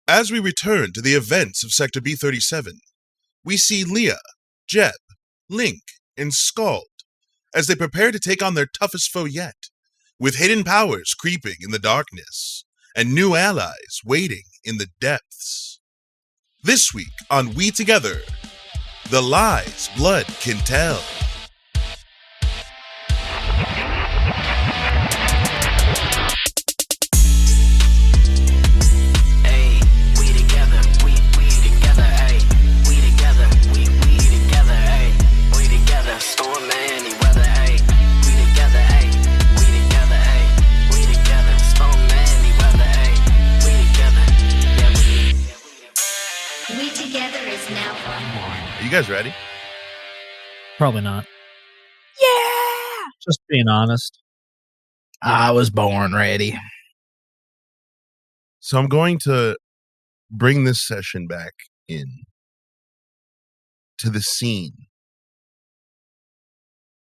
As we return to the events of Sector B-37, we see Leah, Jeb, Link, and Scald as they prepare to take on their toughest foe yet, with hidden powers creeping in the darkness and new allies waiting in the depths. This week on WeTogether, the lies blood can tell. Are you guys ready? Probably not. Yeah! Just being honest. I was born ready. So I'm going to bring this session back in to the scene.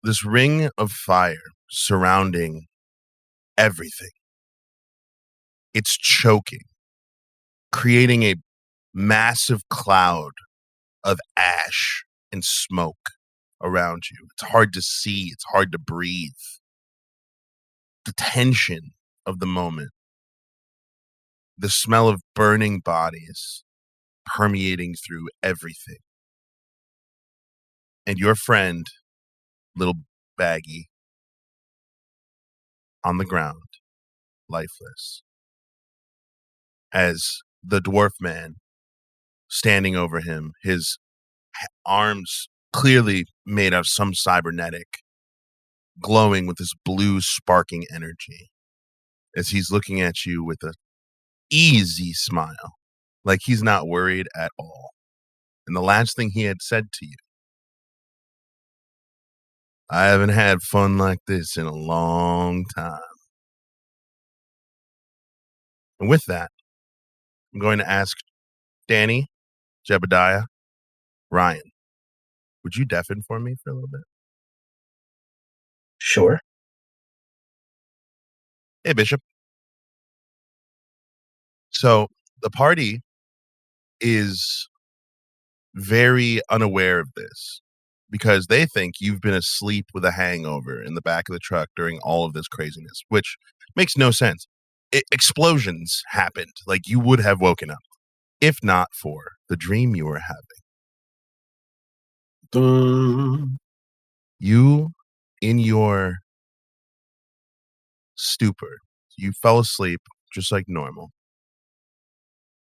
This ring of fire surrounding everything. It's choking, creating a massive cloud of ash and smoke around you. It's hard to see. It's hard to breathe. The tension of the moment. The smell of burning bodies permeating through everything. And your friend, little Baggy, on the ground, lifeless. As the dwarf man standing over him, his arms clearly made of some cybernetic, glowing with this blue sparking energy, as he's looking at you with a easy smile, like he's not worried at all. And the last thing he had said to you, I haven't had fun like this in a long time. And with that, I'm going to ask Danny, Jebediah, Ryan, would you deafen for me for a little bit? Sure. Hey, Bishop. So the party is very unaware of this because they think you've been asleep with a hangover in the back of the truck during all of this craziness, which makes no sense. Explosions happened, like you would have woken up, if not for the dream you were having. You, in your stupor, you fell asleep just like normal.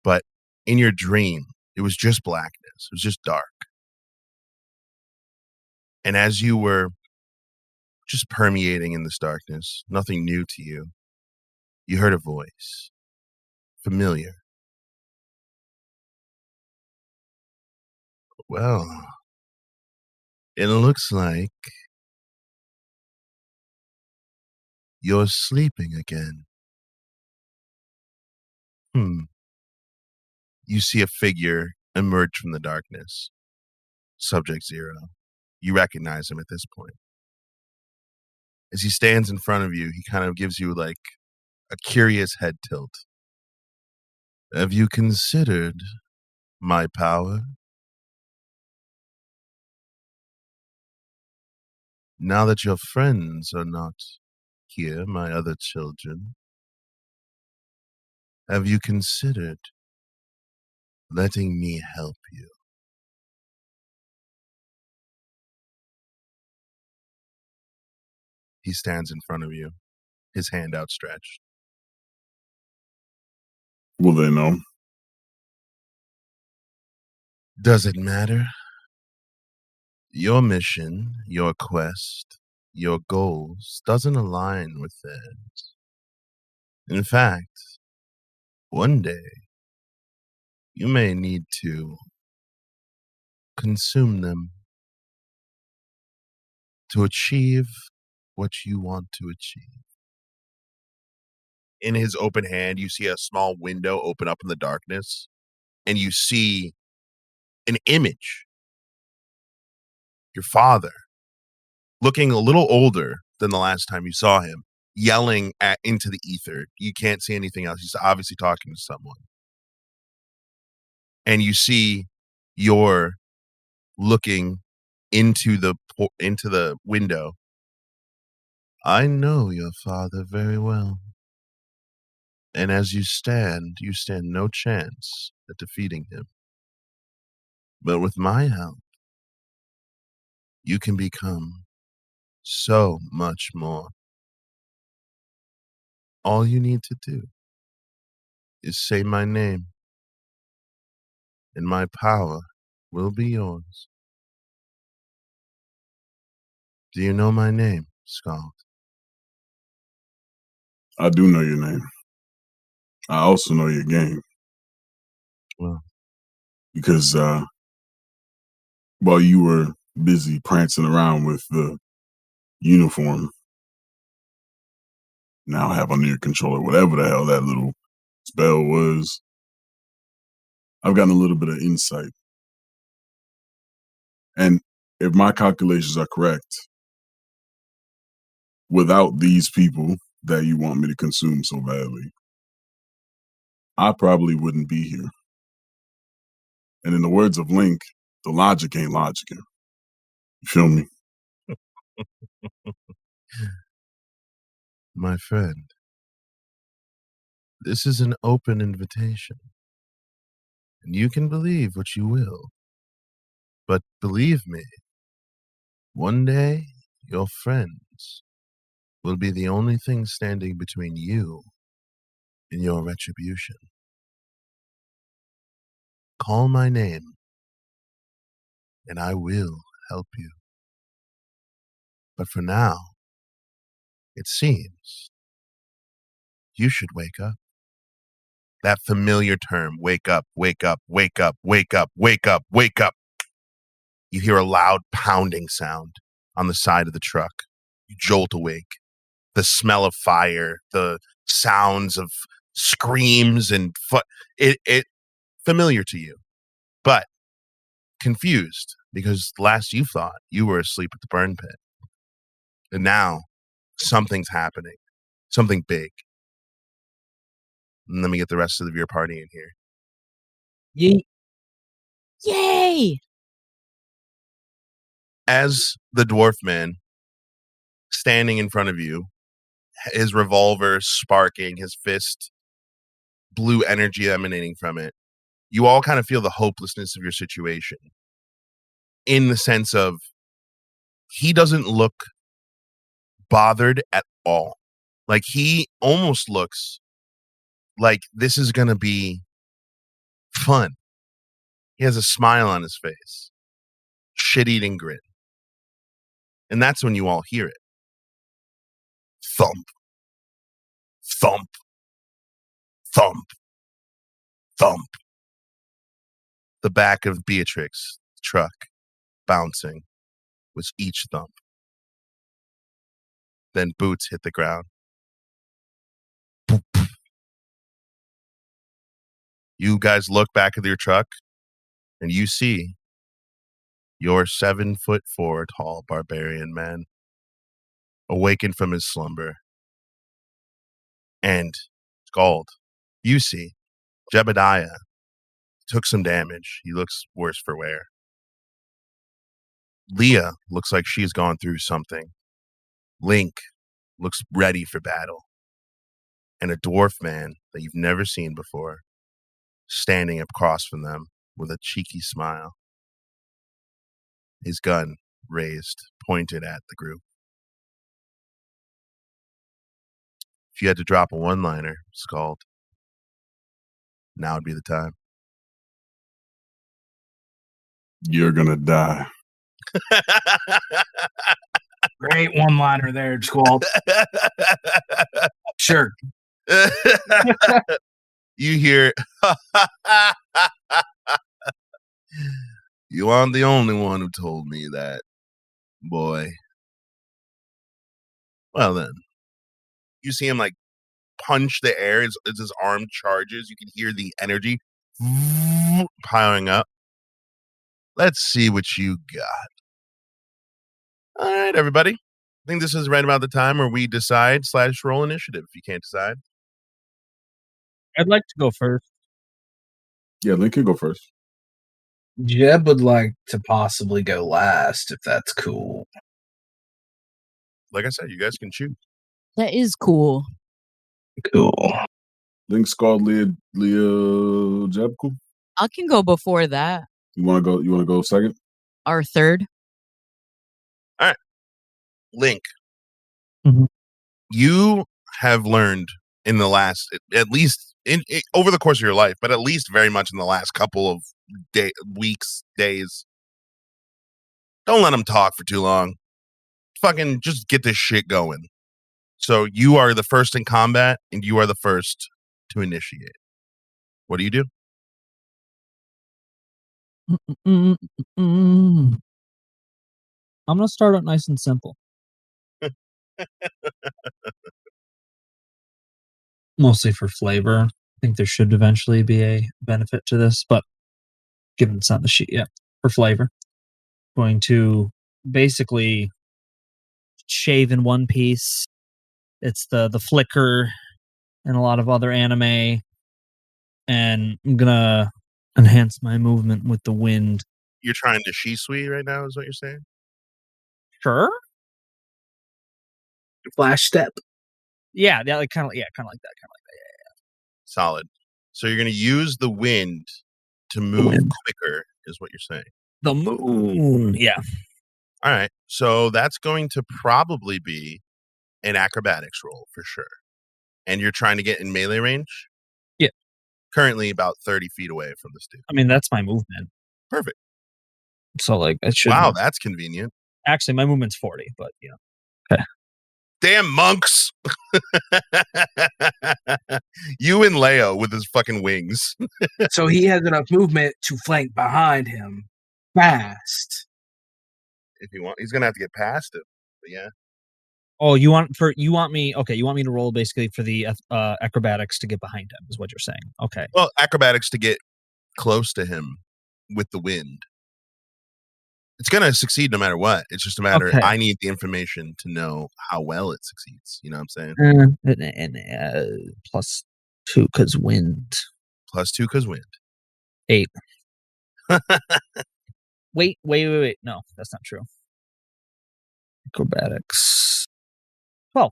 But in your dream, it was just blackness. It was just dark. And as you were just permeating in this darkness, nothing new to you, you heard a voice, familiar. Well, it looks like you're sleeping again. You see a figure emerge from the darkness. Subject Zero. You recognize him at this point. As he stands in front of you, he kind of gives you like a curious head tilt. Have you considered my power? Now that your friends are not here, my other children, have you considered letting me help you? He stands in front of you, his hand outstretched. Will they know? Does it matter? Your mission, your quest, your goals doesn't align with theirs. In fact, one day, you may need to consume them to achieve what you want to achieve. In his open hand, you see a small window open up in the darkness, and you see an image. Your father, looking a little older than the last time you saw him, yelling into the ether. You can't see anything else. He's obviously talking to someone. and you see you're looking into the window. I know your father very well, and as you stand no chance at defeating him. But with my help, you can become so much more. All you need to do is say my name, and my power will be yours. Do you know my name, Scald? I do know your name. I also know your game. Well, because while you were busy prancing around with the uniform, now have under your control or whatever the hell that little spell was, I've gotten a little bit of insight. And if my calculations are correct, without these people that you want me to consume so badly, I probably wouldn't be here. And in the words of Link, the logic ain't logicking. You feel me? my friend, this is an open invitation, and you can believe what you will. But believe me, one day your friends will be the only thing standing between you and your retribution. Call my name, and I will help you. But for now, it seems you should wake up. That familiar term, wake up, wake up, wake up, wake up, wake up, wake up. You hear a loud pounding sound on the side of the truck. You jolt awake. The smell of fire, the sounds of screams and it familiar to you, but confused because last you thought you were asleep at the burn pit. And now something's happening, something big. And let me get the rest of your party in here. Yeet. Yay! As the dwarf man standing in front of you, his revolver sparking, his fist, blue energy emanating from it, you all kind of feel the hopelessness of your situation in the sense of he doesn't look bothered at all. Like he almost looks like this is going to be fun. He has a smile on his face, shit-eating grin. And that's when you all hear it. Thump, thump, thump, thump. The back of Beatrix's truck bouncing with each thump. Then boots hit the ground. Boop. You guys look back at your truck and you see your 7'4" tall barbarian man awakened from his slumber. And Scald, you see Jebediah took some damage. He looks worse for wear. Leah looks like she's gone through something. Link looks ready for battle. And a dwarf man that you've never seen before standing across from them with a cheeky smile. His gun raised, pointed at the group. If you had to drop a one-liner, Scald, now would be the time. You're gonna die. Great one-liner there, Squall. Sure. You hear, you aren't the only one who told me that, boy. Well then, you see him like punch the air as his arm charges. You can hear the energy piling up. Let's see what you got. All right, everybody. I think this is right about the time where we decide / roll initiative if you can't decide. I'd like to go first. Yeah, Link can go first. Jeb would like to possibly go last, if that's cool. Like I said, you guys can choose. That is cool. Cool. Link's called Leah Jebku. I can go before that. You want to go second? Or third. Link, Mhm. you have learned in the last, at least over the course of your life, but at least very much in the last couple of weeks, days. Don't let them talk for too long. Fucking just get this shit going. So you are the first in combat, and you are the first to initiate. What do you do? I'm gonna start out nice and simple. Mostly for flavor. I think there should eventually be a benefit to this, but given it's not on the sheet yet, for flavor, going to basically shave in one piece. It's the flicker and a lot of other anime, and I'm gonna enhance my movement with the wind. You're trying to Shisui right now, is what you're saying? Sure. Flash step. Yeah, like kind of like that. Solid. So you're going to use the wind to move quicker, is what you're saying. The moon. Yeah. All right. So that's going to probably be an acrobatics roll for sure. And you're trying to get in melee range? Yeah. Currently about 30 feet away from this dude. I mean, that's my movement. Perfect. So like that should. Wow, that's convenient. Actually, my movement's 40, but yeah. Okay. Damn monks. You and Leo with his fucking wings. So he has enough movement to flank behind him fast. If you want, he's gonna have to get past him. But yeah. Oh, you want me to roll basically for the acrobatics to get behind him is what you're saying. Okay. Well, acrobatics to get close to him with the wind. It's gonna succeed no matter what. It's just a matter. Okay. I need the information to know how well it succeeds. You know what I'm saying? And +2 because wind. +2 because wind. 8. Wait. No, that's not true. Acrobatics. 12.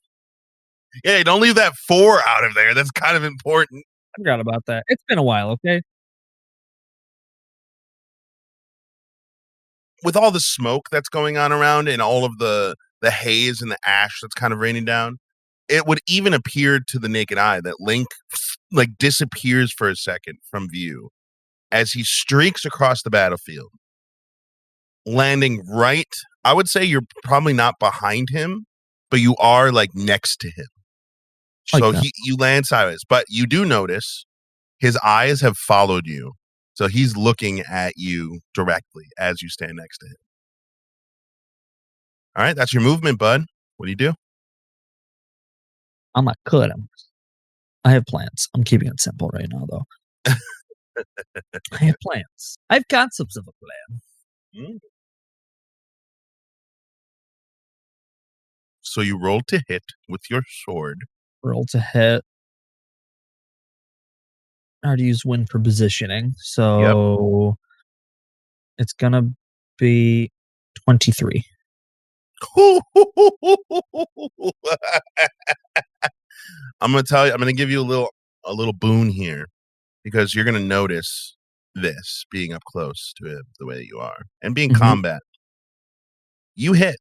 Yeah, don't leave that 4 out of there. That's kind of important. I forgot about that. It's been a while, okay? With all the smoke that's going on around and all of the haze and the ash that's kind of raining down, it would even appear to the naked eye that Link like disappears for a second from view as he streaks across the battlefield, landing right. I would say you're probably not behind him, but you are like next to him. So you land sideways, but you do notice his eyes have followed you. So he's looking at you directly as you stand next to him. All right, that's your movement, bud. What do you do? I'm not good. I have plans. I'm keeping it simple right now, though. I have plans. I have concepts of a plan. So you roll to hit with your sword. Roll to hit. I already use wind for positioning, so it's gonna be 23. I'm gonna tell you. I'm gonna give you a little boon here, because you're gonna notice this being up close to him the way that you are and being combat. You hit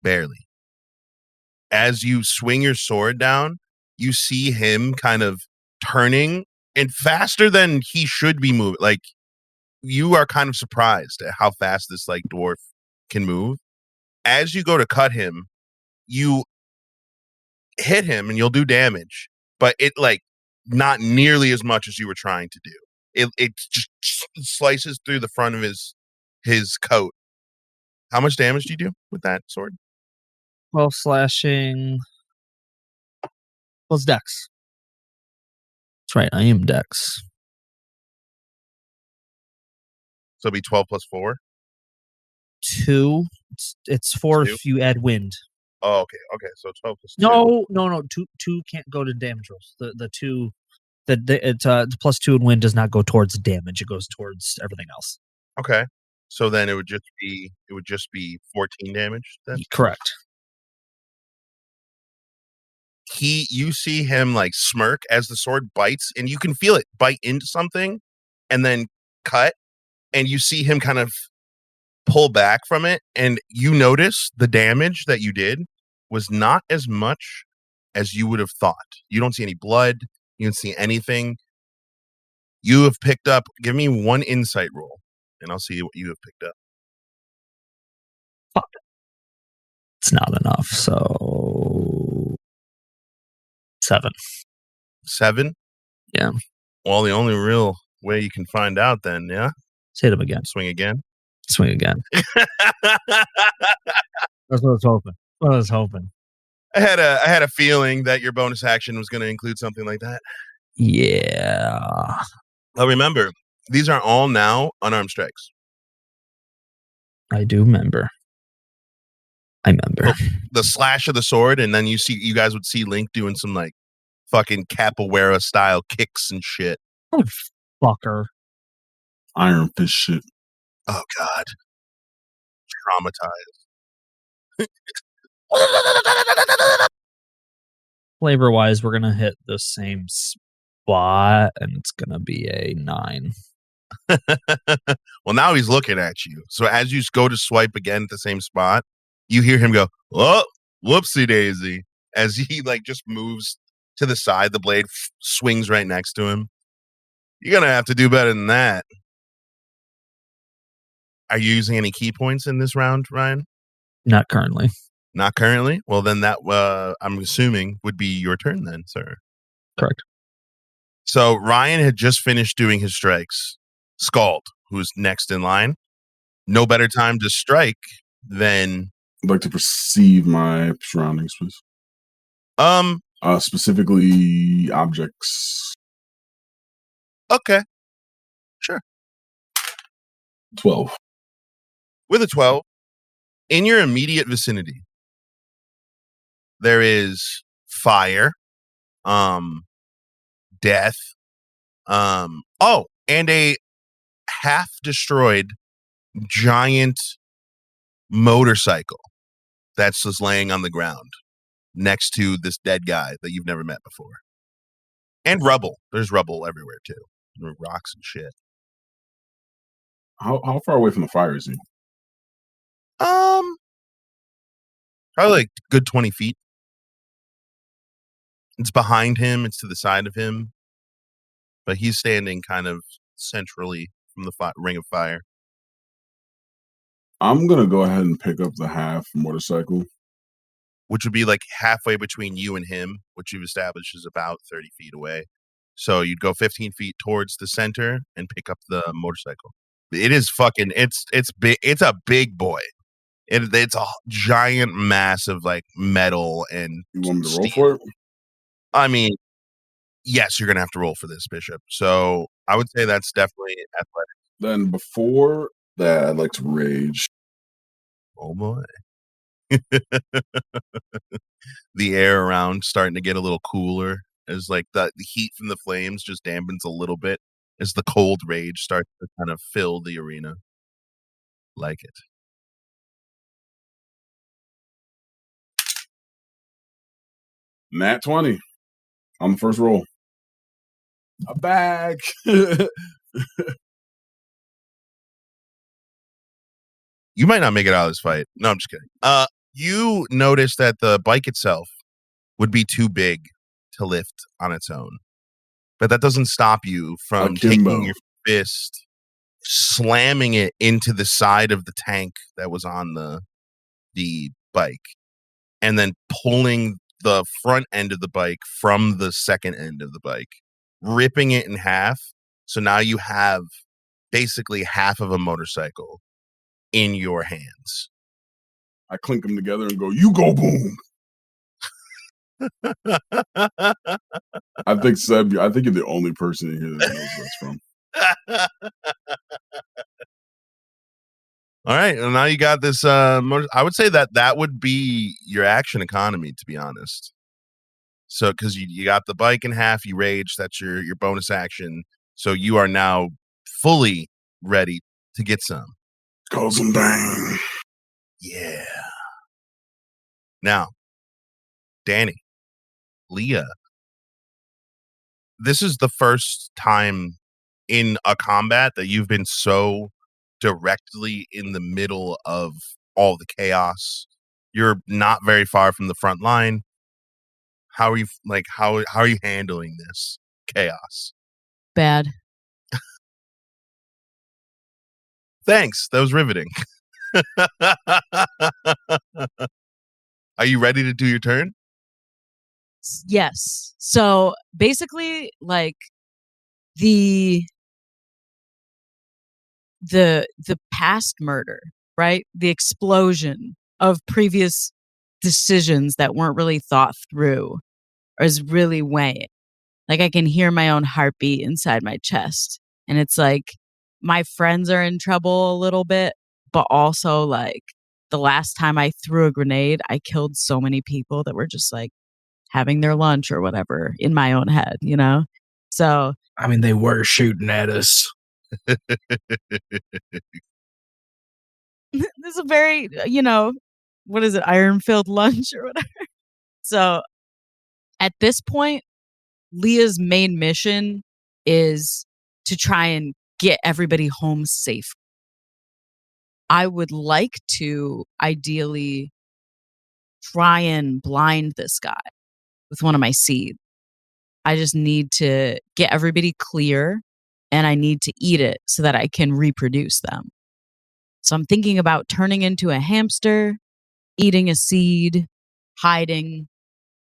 barely. As you swing your sword down, you see him kind of turning and faster than he should be moving. Like, you are kind of surprised at how fast this like dwarf can move. As you go to cut him, you hit him and you'll do damage, but it like not nearly as much as you were trying to do. It just slices through the front of his coat. How much damage do you do with that sword? 12 slashing plus dex. That's right, I am dex. So it'll be 12 plus 4? 2. It's 4 2? if you add wind. Oh, okay. So 12 plus 2. No. 2 can't go to damage rolls. The 2 It's +2 and wind does not go towards damage; it goes towards everything else. Okay. So then it would just be 14 damage then? Correct. You see him like smirk as the sword bites, and you can feel it bite into something and then cut, and you see him kind of pull back from it, and you notice the damage that you did was not as much as you would have thought. You don't see any blood, you don't see anything. You have picked up, give me one insight roll, and I'll see what you have picked up. Fuck. It's not enough, so 7. 7? Yeah. Well, the only real way you can find out then, yeah? Hit him again. Swing again. Swing again. That's what I was hoping. I had a feeling that your bonus action was going to include something like that. Yeah. Well, remember, these are all now unarmed strikes. I do remember. I remember. The slash of the sword, and then you guys would see Link doing some like fucking capoeira style kicks and shit. Oh, fucker. Iron Fist shit. Oh God. Traumatized. Flavor wise, we're gonna hit the same spot, and it's gonna be a 9. Well, now he's looking at you. So as you go to swipe again at the same spot, you hear him go, "Oh, whoopsie daisy!" As he like just moves to the side, the blade swings right next to him. You're gonna have to do better than that. Are you using any key points in this round, Ryan? Not currently. Not currently? Well, then that, I'm assuming, would be your turn then, sir. Correct. So Ryan had just finished doing his strikes. Scald, who's next in line. No better time to strike than... I'd like to perceive my surroundings, please. Specifically objects. Okay. Sure. 12. With a 12, in your immediate vicinity, there is fire, death, and a half-destroyed giant motorcycle that's just laying on the ground next to this dead guy that you've never met before. And rubble. There's rubble everywhere, too. Rocks and shit. How far away from the fire is he? Probably like good 20 feet. It's behind him. It's to the side of him. But he's standing kind of centrally from the ring of fire. I'm going to go ahead and pick up the half motorcycle. Which would be like halfway between you and him, which you've established is about 30 feet away. So you'd go 15 feet towards the center and pick up the motorcycle. It is fucking, it's big. It's a big boy. It's a giant, massive, like metal and You want me to roll steel. for it? I mean, yes, you're going to have to roll for this, Bishop. So I would say that's definitely athletic. Then before that, I'd like to rage. Oh boy. The air around starting to get a little cooler as like the heat from the flames just dampens a little bit as the cold rage starts to kind of fill the arena. Like it. Nat 20 on the first roll. A bag. You might not make it out of this fight. No, I'm just kidding. You notice that the bike itself would be too big to lift on its own. But that doesn't stop you from taking your fist, slamming it into the side of the tank that was on the bike, and then pulling the front end of the bike from the second end of the bike, ripping it in half. So now you have basically half of a motorcycle in your hands. I clink them together and go, "You go boom." I think Seb, I think you're the only person in here that knows where that's from. All right, well, now you got this. I would say that would be your action economy, to be honest. So, because you got the bike in half, you rage. That's your bonus action. So you are now fully ready to get some. Cause some bang. Yeah. Now, Danny, Leah, this is the first time in a combat that you've been so directly in the middle of all the chaos. You're not very far from the front line. How are you how are you handling this chaos? Bad. Thanks. That was riveting. Are you ready to do your turn? Yes. So basically, like the past murder, right? The explosion of previous decisions that weren't really thought through is really weighing. Like I can hear my own heartbeat inside my chest. And it's like my friends are in trouble a little bit, but also like the last time I threw a grenade, I killed so many people that were just like having their lunch or whatever in my own head, you know? So I mean, they were shooting at us. this is a very, what is it, iron-filled lunch or whatever. So at this point, Leah's main mission is to try and get everybody home safe. I would like to ideally try and blind this guy with one of my seeds. I just need to get everybody clear and I need to eat it so that I can reproduce them. So I'm thinking about turning into a hamster, eating a seed, hiding,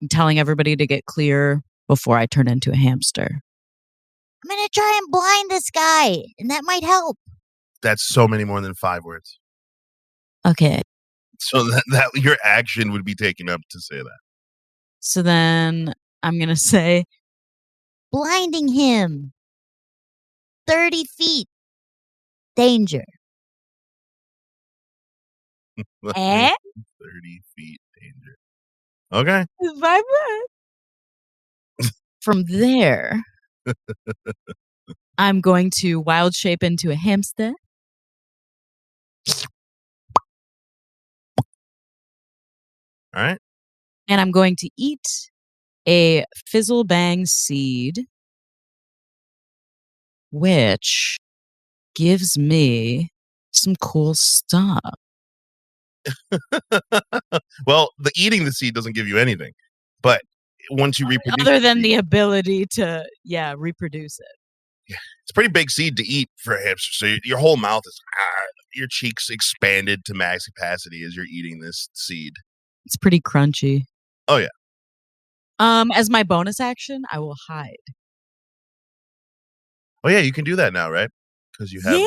and telling everybody to get clear before I turn into a hamster. I'm going to try and blind this guy, and that might help. That's so many more than 5 words. Okay. So that your action would be taken up to say that. So then I'm going to say, blinding him. 30 feet. Danger. 30 eh? feet danger. Okay. It's my breath. From there, I'm going to wild shape into a hamster. All right. And I'm going to eat a fizzle bang seed, which gives me some cool stuff. Well, the eating the seed doesn't give you anything, but once you reproduce, other than the ability to, reproduce it. Yeah, it's a pretty big seed to eat for a hamster. So your whole mouth is, your cheeks expanded to max capacity as you're eating this seed. It's pretty crunchy. Oh yeah. As my bonus action, I will hide. Oh yeah, you can do that now, right? Because you have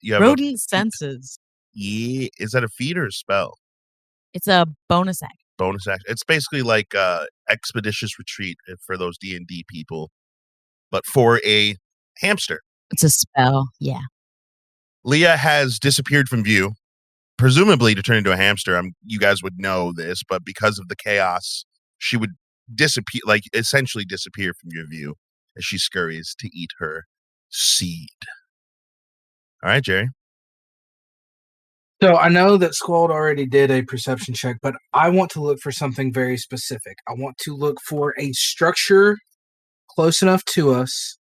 you have rodent senses. Yeah, is that a feat or a spell? It's a bonus action. Bonus action. It's basically like expeditious retreat for those D&D people, but for a hamster. It's a spell. Yeah. Leah has disappeared from view, presumably to turn into a hamster. You guys would know this, but because of the chaos, she would disappear, like essentially disappear from your view as she scurries to eat her seed. All right, Jerry. So I know that Squald already did a perception check, but I want to look for something very specific. I want to look for a structure close enough to us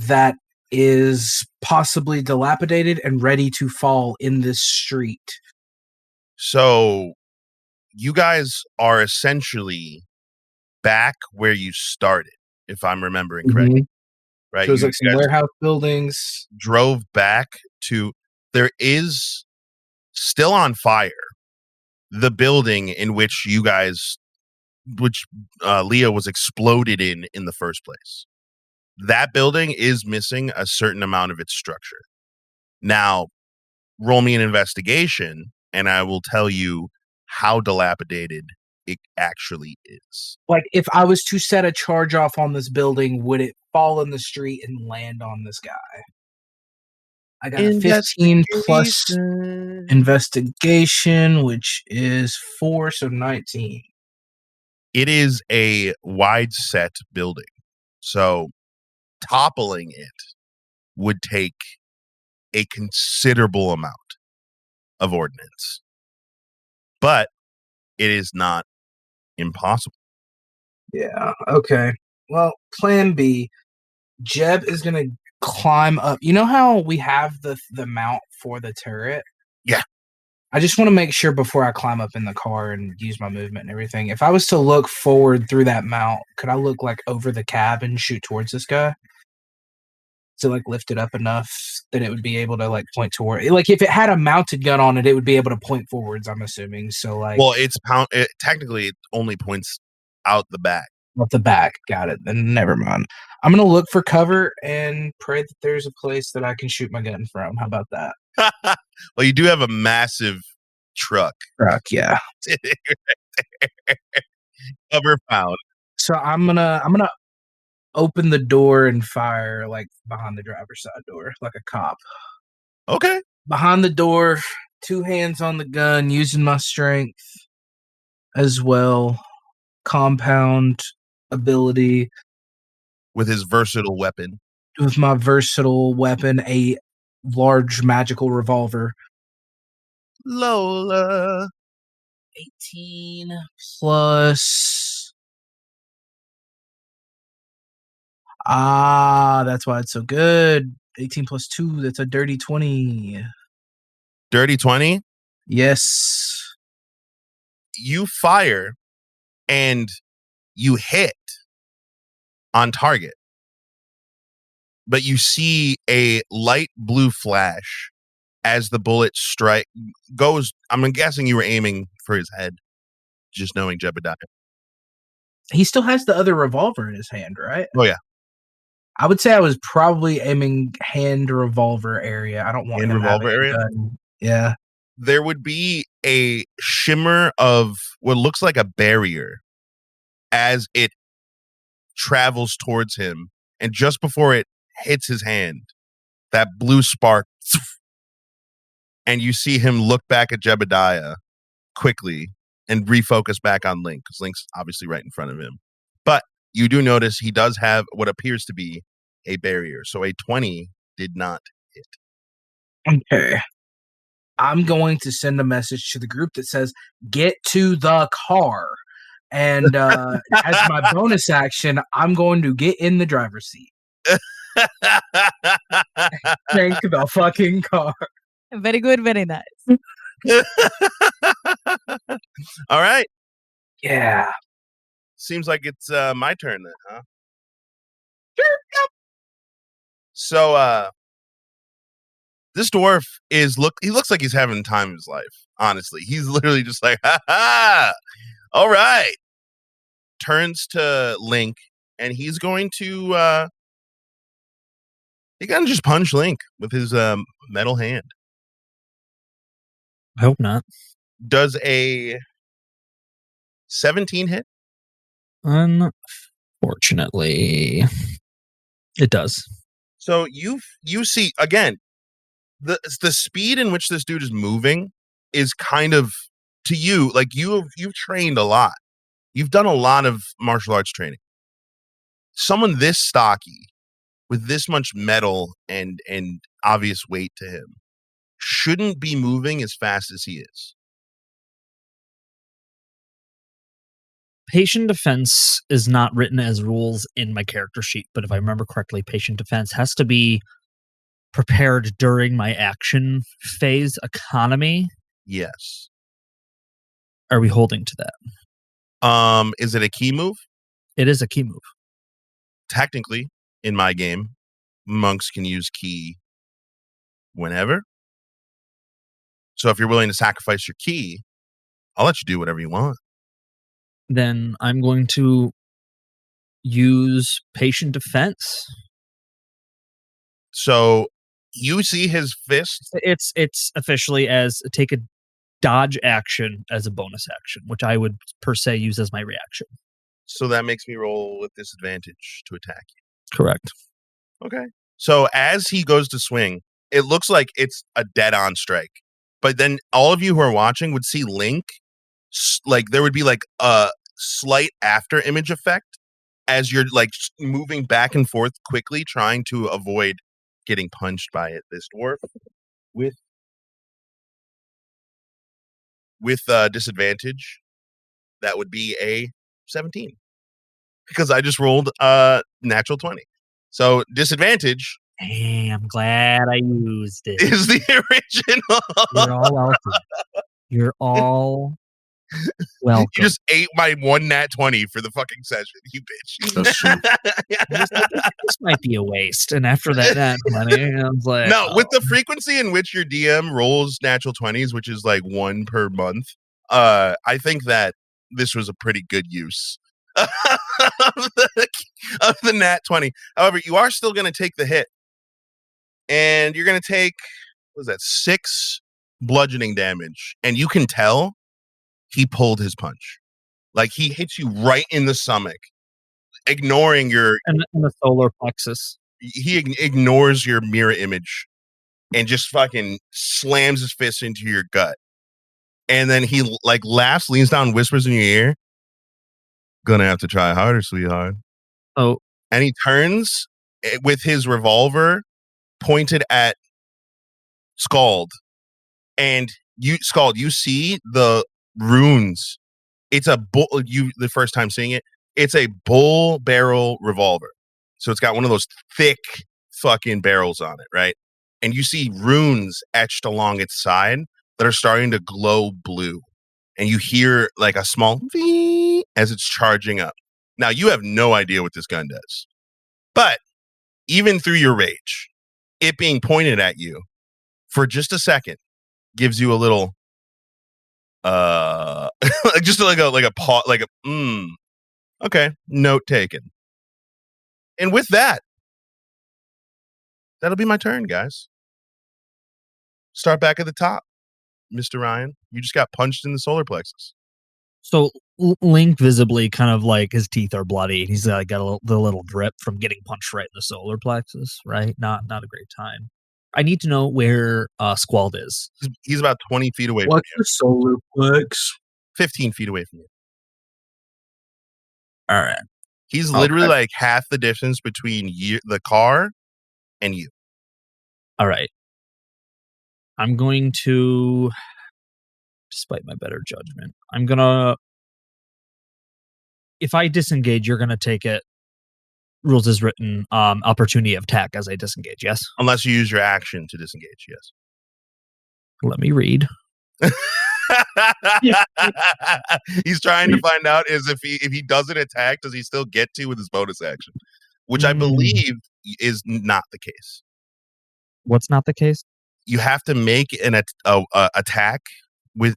that is possibly dilapidated and ready to fall in this street. So you guys are essentially back where you started, if I'm remembering correctly. Mm-hmm. Right? So it's like some warehouse buildings. Drove back to, there is still on fire the building in which Leah was exploded in the first place. That building is missing a certain amount of its structure. Now, roll me an investigation, and I will tell you how dilapidated it actually is. Like, if I was to set a charge off on this building, would it fall in the street and land on this guy? I got a 15 plus investigation, which is 4, so 19. It is a wide set building. So toppling it would take a considerable amount of ordnance. But it is not impossible. Yeah. Okay. Well, plan B. Jeb is going to climb up. You know how we have the mount for the turret? Yeah. I just want to make sure before I climb up in the car and use my movement and everything. If I was to look forward through that mount, could I look like over the cab and shoot towards this guy? To like lift it up enough that it would be able to like point toward. Like if it had a mounted gun on it, it would be able to point forwards. I'm assuming. So like, well, technically it only points out the back. Up the back. Got it. Then never mind. I'm gonna look for cover and pray that there's a place that I can shoot my gun from. How about that? Well, you do have a massive truck. Yeah. Cover found. So I'm gonna open the door and fire like behind the driver's side door, like a cop. Okay. Behind the door, 2 hands on the gun, using my strength as well. Compound ability With his versatile weapon. with my versatile weapon, a large magical revolver. Lola. 18 plus. That's why it's so good. 18 plus 2, that's a dirty 20. Dirty 20? Yes. You fire and you hit on target. But you see a light blue flash as the bullet goes. I'm guessing you were aiming for his head, just knowing Jebediah. He still has the other revolver in his hand, right? Oh, yeah. I would say I was probably aiming hand revolver area. I don't want Hand him revolver having a area? gun. Yeah. There would be a shimmer of what looks like a barrier as it travels towards him. And just before it hits his hand, that blue spark, and you see him look back at Jebediah quickly and refocus back on Link, because Link's obviously right in front of him. But you do notice he does have what appears to be a barrier. So a 20 did not hit. Okay. I'm going to send a message to the group that says, get to the car. And as my bonus action, I'm going to get in the driver's seat. Crank the fucking car. Very good, very nice. All right. Yeah. Seems like it's my turn then, huh? Sure. Yep. So this dwarf he looks like he's having the time of his life, honestly. He's literally just like, ha ha. All right. Turns to Link and he's going to just punch Link with his metal hand. I hope not. Does a 17 hit? Unfortunately, it does. So you see again the speed in which this dude is moving is kind of, to you, like you've trained a lot. You've done a lot of martial arts training. Someone this stocky with this much metal and obvious weight to him shouldn't be moving as fast as he is. Patient defense is not written as rules in my character sheet, but if I remember correctly, patient defense has to be prepared during my action phase economy. Yes. Are we holding to that? Is it a key move? It is a key move. Technically, in my game, monks can use key whenever. So if you're willing to sacrifice your key, I'll let you do whatever you want. Then I'm going to use patient defense. So you see his fist. It's officially as take a dodge action as a bonus action, which I would per se use as my reaction. So that makes me roll with disadvantage to attack you. Correct. Okay. So as he goes to swing, it looks like it's a dead-on strike. But then all of you who are watching would see Link, like there would be like slight after image effect as you're like moving back and forth quickly, trying to avoid getting punched by it. This dwarf with disadvantage, that would be a 17 because I just rolled a natural 20. So disadvantage. Hey, I'm glad I used it. Is the original. You're all welcome. You're all welcome. You just ate my one nat 20 for the fucking session, you bitch. That's true. This might be a waste. And after that nat 20, I was like, No, with the frequency in which your DM rolls natural 20s, which is like 1 per month, I think that this was a pretty good use of the nat 20. However, you are still going to take the hit. And you're going to take, what was that, 6 bludgeoning damage. And you can tell he pulled his punch. Like, he hits you right in the stomach, ignoring your... And the solar plexus. He ignores your mirror image and just fucking slams his fist into your gut. And then he, like, laughs, leans down, whispers in your ear, "Gonna have to try harder, sweetheart." Oh. And he turns with his revolver pointed at Scald, and you see the runes. It's a bull. The first time seeing it, it's a bull barrel revolver, so it's got one of those thick fucking barrels on it, right? And you see runes etched along its side that are starting to glow blue, and you hear like a small "vee" as it's charging up. Now you have no idea what this gun does, but even through your rage, it being pointed at you for just a second gives you a little just like a pause, like a okay, note taken. And with that, that'll be my turn, guys. Start back at the top, Mr. Ryan. You just got punched in the solar plexus. So Link visibly kind of like his teeth are bloody. He's got the little drip from getting punched right in the solar plexus, right? Not a great time. I need to know where Squald is. He's about 20 feet away What's from you. the solar plex? 15 feet away from you. All right. He's literally like half the distance between you, the car, and you. All right. I'm going to, despite my better judgment, I'm going to, if I disengage, you're going to take it. Rules is written, opportunity of attack as I disengage, yes? Unless you use your action to disengage, yes. Let me read. He's trying to find out is if he doesn't attack, does he still get to with his bonus action? Which I believe is not the case. What's not the case? You have to make an attack with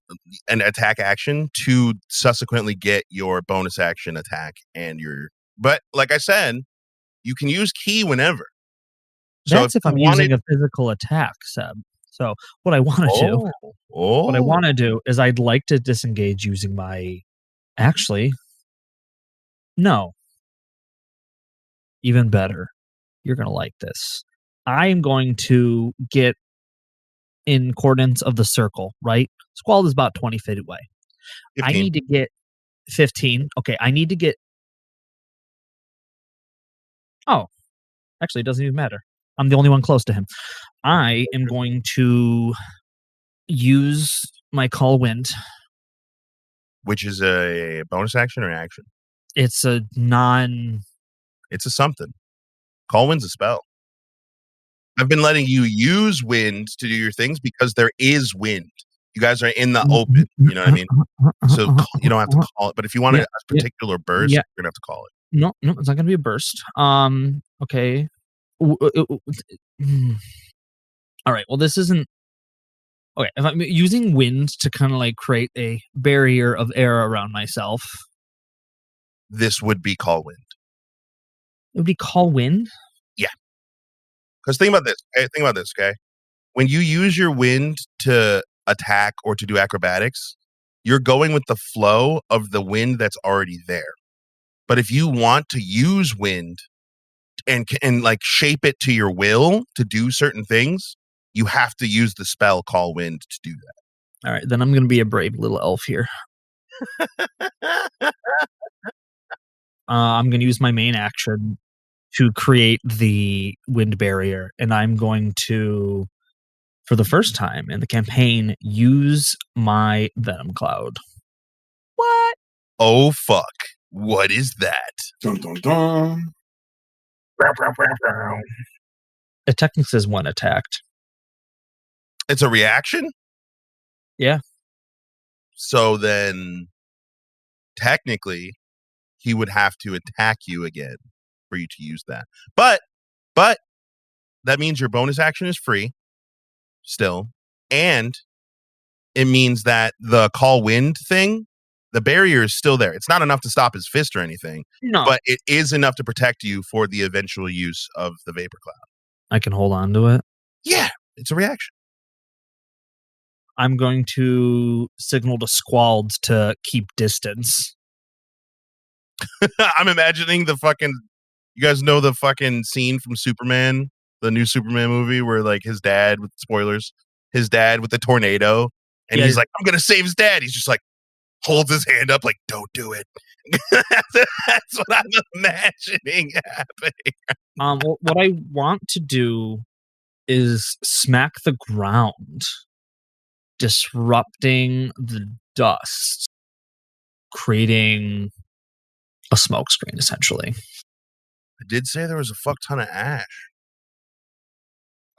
an attack action to subsequently get your bonus action attack and your. But like I said, you can use key whenever. That's if I'm using a physical attack, Seb. So what I want to do is I'd like to disengage using my. Actually, no. Even better. You're gonna like this. I am going to get in coordinates of the circle, right? Squall is about 20 feet away. 15. I need to get 15. Okay, I need to get. Oh, actually, it doesn't even matter. I'm the only one close to him. I am going to use my Call Wind. Which is a bonus action or action? It's a non... It's a something. Call Wind's a spell. I've been letting you use wind to do your things because there is wind. You guys are in the open. You know what I mean? So you don't have to call it. But if you want a particular burst, you're going to have to call it. No, it's not going to be a burst. Okay. All right. Well, this isn't. Okay. If I'm using wind to kind of like create a barrier of air around myself, this would be Call Wind. It would be Call Wind? Yeah. Because think about this. Okay? Think about this. Okay. When you use your wind to attack or to do acrobatics, you're going with the flow of the wind that's already there. But if you want to use wind and like shape it to your will to do certain things, you have to use the spell Call Wind to do that. All right, then I'm going to be a brave little elf here. I'm going to use my main action to create the wind barrier, and I'm going to, for the first time in the campaign, use my Venom Cloud. What? Oh, fuck. What is that? Dun, dun, dun. It technically says when attacked. It's a reaction? Yeah. So then, technically, he would have to attack you again for you to use that. But that means your bonus action is free still. And it means that the call wind thing, the barrier is still there. It's not enough to stop his fist or anything, No. but it is enough to protect you for the eventual use of the vapor cloud. I can hold on to it. Yeah, it's a reaction. I'm going to signal to Squalled to keep distance. I'm imagining the fucking, you guys know the fucking scene from Superman, the new Superman movie where like his dad, with spoilers, his dad with the tornado, and Yeah. he's like, I'm gonna save his dad. He's just like, holds his hand up like, don't do it. That's what I'm imagining happening. What I want to do is smack the ground, disrupting the dust, creating a smoke screen, essentially. I did say there was a fuck ton of ash.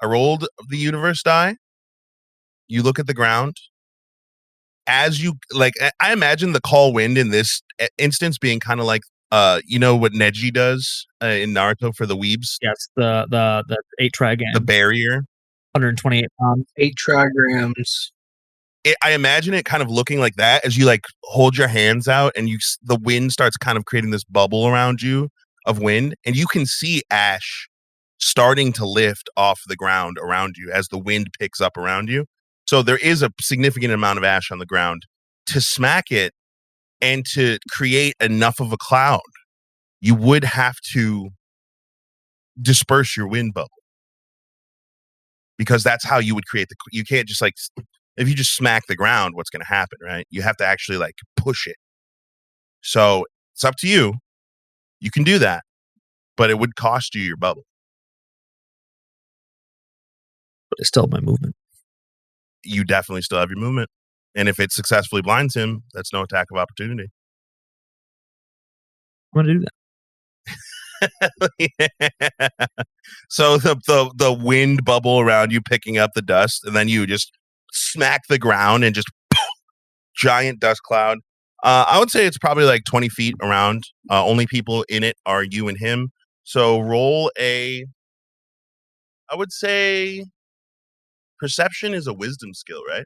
I rolled the universe die. You look at the ground. As you, like, I imagine the call wind in this instance being kind of like, you know what Neji does in Naruto for the weebs? Yes, the 8 trigram. The barrier. 128 pounds. 8 trigrams. I imagine it kind of looking like that as you like hold your hands out and the wind starts kind of creating this bubble around you of wind, and you can see ash starting to lift off the ground around you as the wind picks up around you. So there is a significant amount of ash on the ground. To smack it and to create enough of a cloud, you would have to disperse your wind bubble, because that's how you would create you can't just like, if you just smack the ground, what's going to happen, right? You have to actually like push it. So it's up to you. You can do that, but it would cost you your bubble. But it's still my movement. You definitely still have your movement. And if it successfully blinds him, that's no attack of opportunity. I'm going to do that. So the wind bubble around you picking up the dust, and then you just smack the ground and just giant dust cloud. I would say it's probably like 20 feet around. Only people in it are you and him. So roll I would say perception is a wisdom skill, right?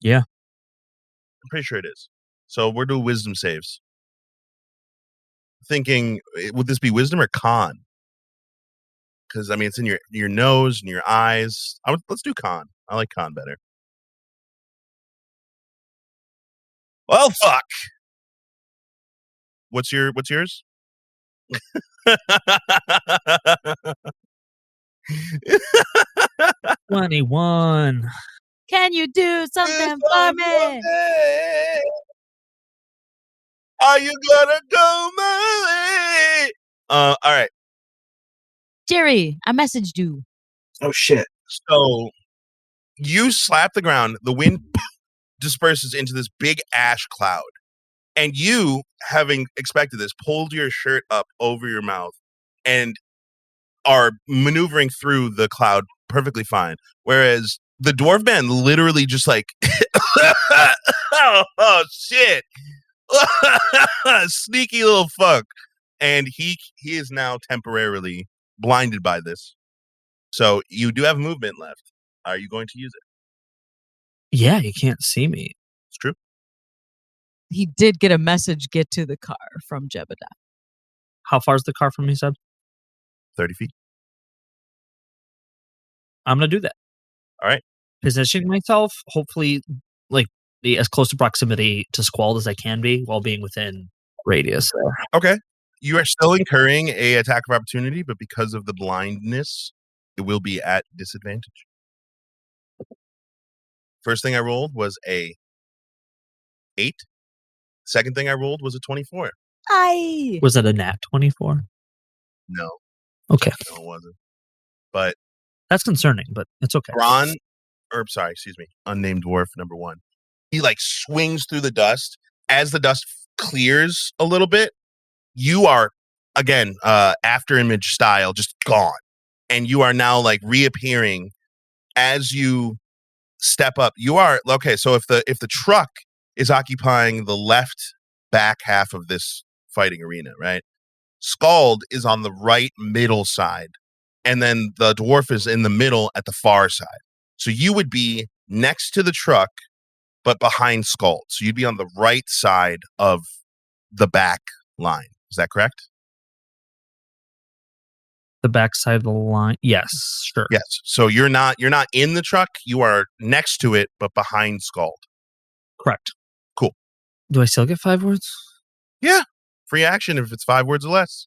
Yeah. I'm pretty sure it is. So we're doing wisdom saves. Thinking, would this be wisdom or con? Because I mean, it's in your nose and your eyes. Let's do con. I like con better. Well, fuck. What's yours? 21. Can you do something for me? Are you gonna go my way? All right. Jerry, I messaged you. Oh shit. So you slap the ground, the wind disperses into this big ash cloud. And you, having expected this, pulled your shirt up over your mouth and are maneuvering through the cloud perfectly fine. Whereas the dwarf man literally just like, oh shit. Sneaky little fuck. And he is now temporarily blinded by this. So you do have movement left. Are you going to use it? Yeah, you can't see me. It's true. He did get a message, get to the car, from Jebediah. How far is the car from me, Seb? 30 feet. I'm going to do that. All right. Positioning myself, hopefully, like, be as close to proximity to Squalled as I can be while being within radius. Okay. You are still incurring a attack of opportunity, but because of the blindness, it will be at disadvantage. First thing I rolled was a 8. Second thing I rolled was a 24. Was it a nat 24? No, Okay. no, it wasn't. But That's concerning, but it's okay. unnamed dwarf number 1. He like swings through the dust. As the dust clears a little bit, you are again after image style just gone, and you are now like reappearing as you step up. You are okay. So if the truck is occupying the left back half of this fighting arena, right? Scald is on the right middle side, and then the dwarf is in the middle at the far side. So you would be next to the truck, but behind Scald. So you'd be on the right side of the back line. Is that correct? The back side of the line. Yes, sure. Yes. So you're not in the truck. You are next to it, but behind Scald. Correct. Cool. Do I still get 5 words? Yeah. Free action if it's 5 words or less.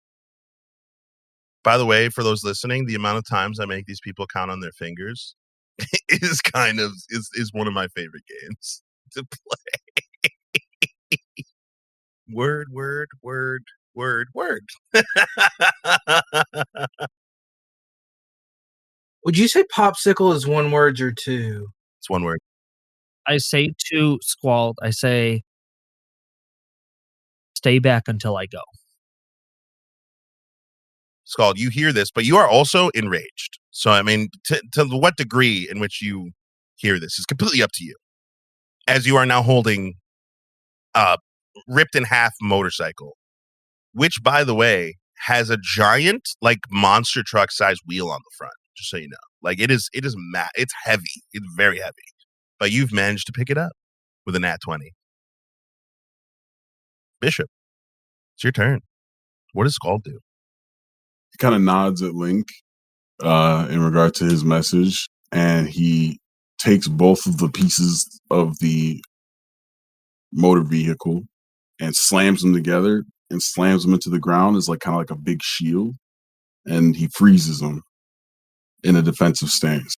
By the way, for those listening, the amount of times I make these people count on their fingers is one of my favorite games to play. Word. Would you say popsicle is 1 word or 2? It's 1 word. I say to Squalled, I say, stay back until I go. Scald, you hear this, but you are also enraged. So, I mean, to what degree in which you hear this is completely up to you. As you are now holding a ripped in half motorcycle, which, by the way, has a giant, like, monster truck size wheel on the front, just so you know. Like, it's heavy. It's very heavy. But you've managed to pick it up with a nat 20. Bishop, it's your turn. What does Scald do? He kind of nods at Link in regard to his message, and he takes both of the pieces of the motor vehicle and slams them together and slams them into the ground as like kind of like a big shield, and he freezes them in a defensive stance.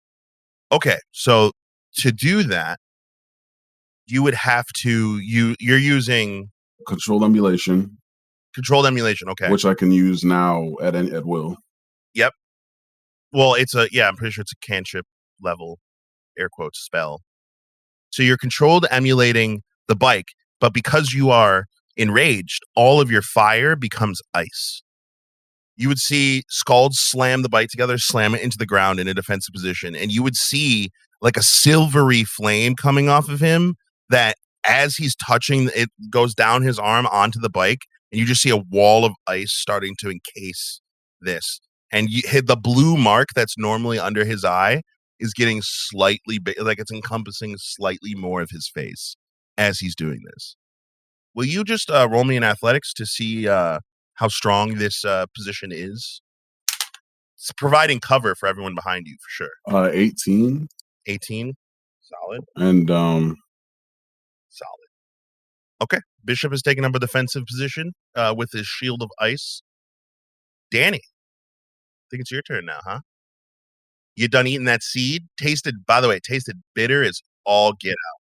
Okay, so to do that, you would have to you're using controlled emulation. Controlled emulation, okay. Which I can use now at will. Yep. Well, I'm pretty sure it's a cantrip level, air quotes, spell. So you're controlled emulating the bike, but because you are enraged, all of your fire becomes ice. You would see Scald slam the bike together, slam it into the ground in a defensive position, and you would see like a silvery flame coming off of him that as he's touching, it goes down his arm onto the bike, and you just see a wall of ice starting to encase this. And you hit the blue mark that's normally under his eye is getting slightly big, like it's encompassing slightly more of his face as he's doing this. Will you just roll me in athletics to see how strong this position is? It's providing cover for everyone behind you, for sure. 18. 18. Solid. And solid. Okay. Bishop has taken up a defensive position with his shield of ice. Danny, I think it's your turn now, huh? You done eating that seed? Tasted bitter as all get out.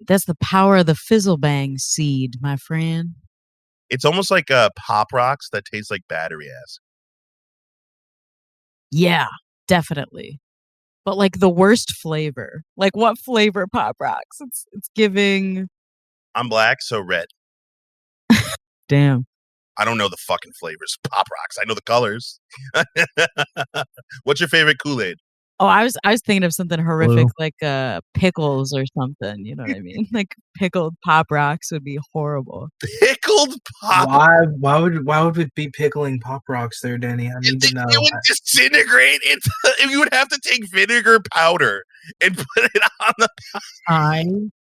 That's the power of the Fizzlebang seed, my friend. It's almost like Pop Rocks that taste like battery acid. Yeah, definitely. But like the worst flavor. Like what flavor Pop Rocks? It's giving. I'm black, so red. Damn. I don't know the fucking flavors of Pop Rocks. I know the colors. What's your favorite Kool-Aid? Oh, I was thinking of something horrific, Blue. like pickles or something. You know what I mean? Like pickled Pop Rocks would be horrible. Pickled Pop. Why would it be pickling Pop Rocks there, Danny? I need to know. It would disintegrate. You would have to take vinegar powder and put it on the. I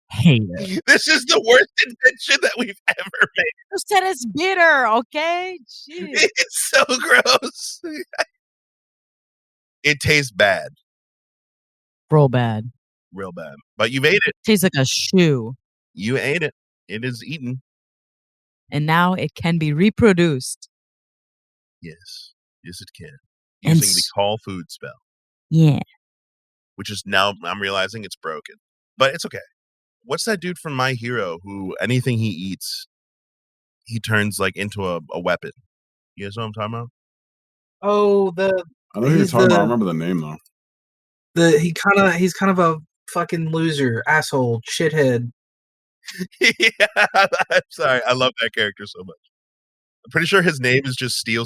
hate it. This is the worst invention that we've ever made. You said it's bitter, okay? Jeez. It's so gross. It tastes bad. Real bad. Real bad. But you've ate it. Tastes like a shoe. You ate it. It is eaten. And now it can be reproduced. Yes. Yes, it can. And Using the call food spell. Yeah. Which is now, I'm realizing it's broken. But it's okay. What's that dude from My Hero who anything he eats, he turns like into a weapon. You guys know what I'm talking about? Oh, I know who you're talking about. I remember the name though. he's kind of a fucking loser, asshole, shithead. Yeah, I'm sorry. I love that character so much. I'm pretty sure his name is just Steel.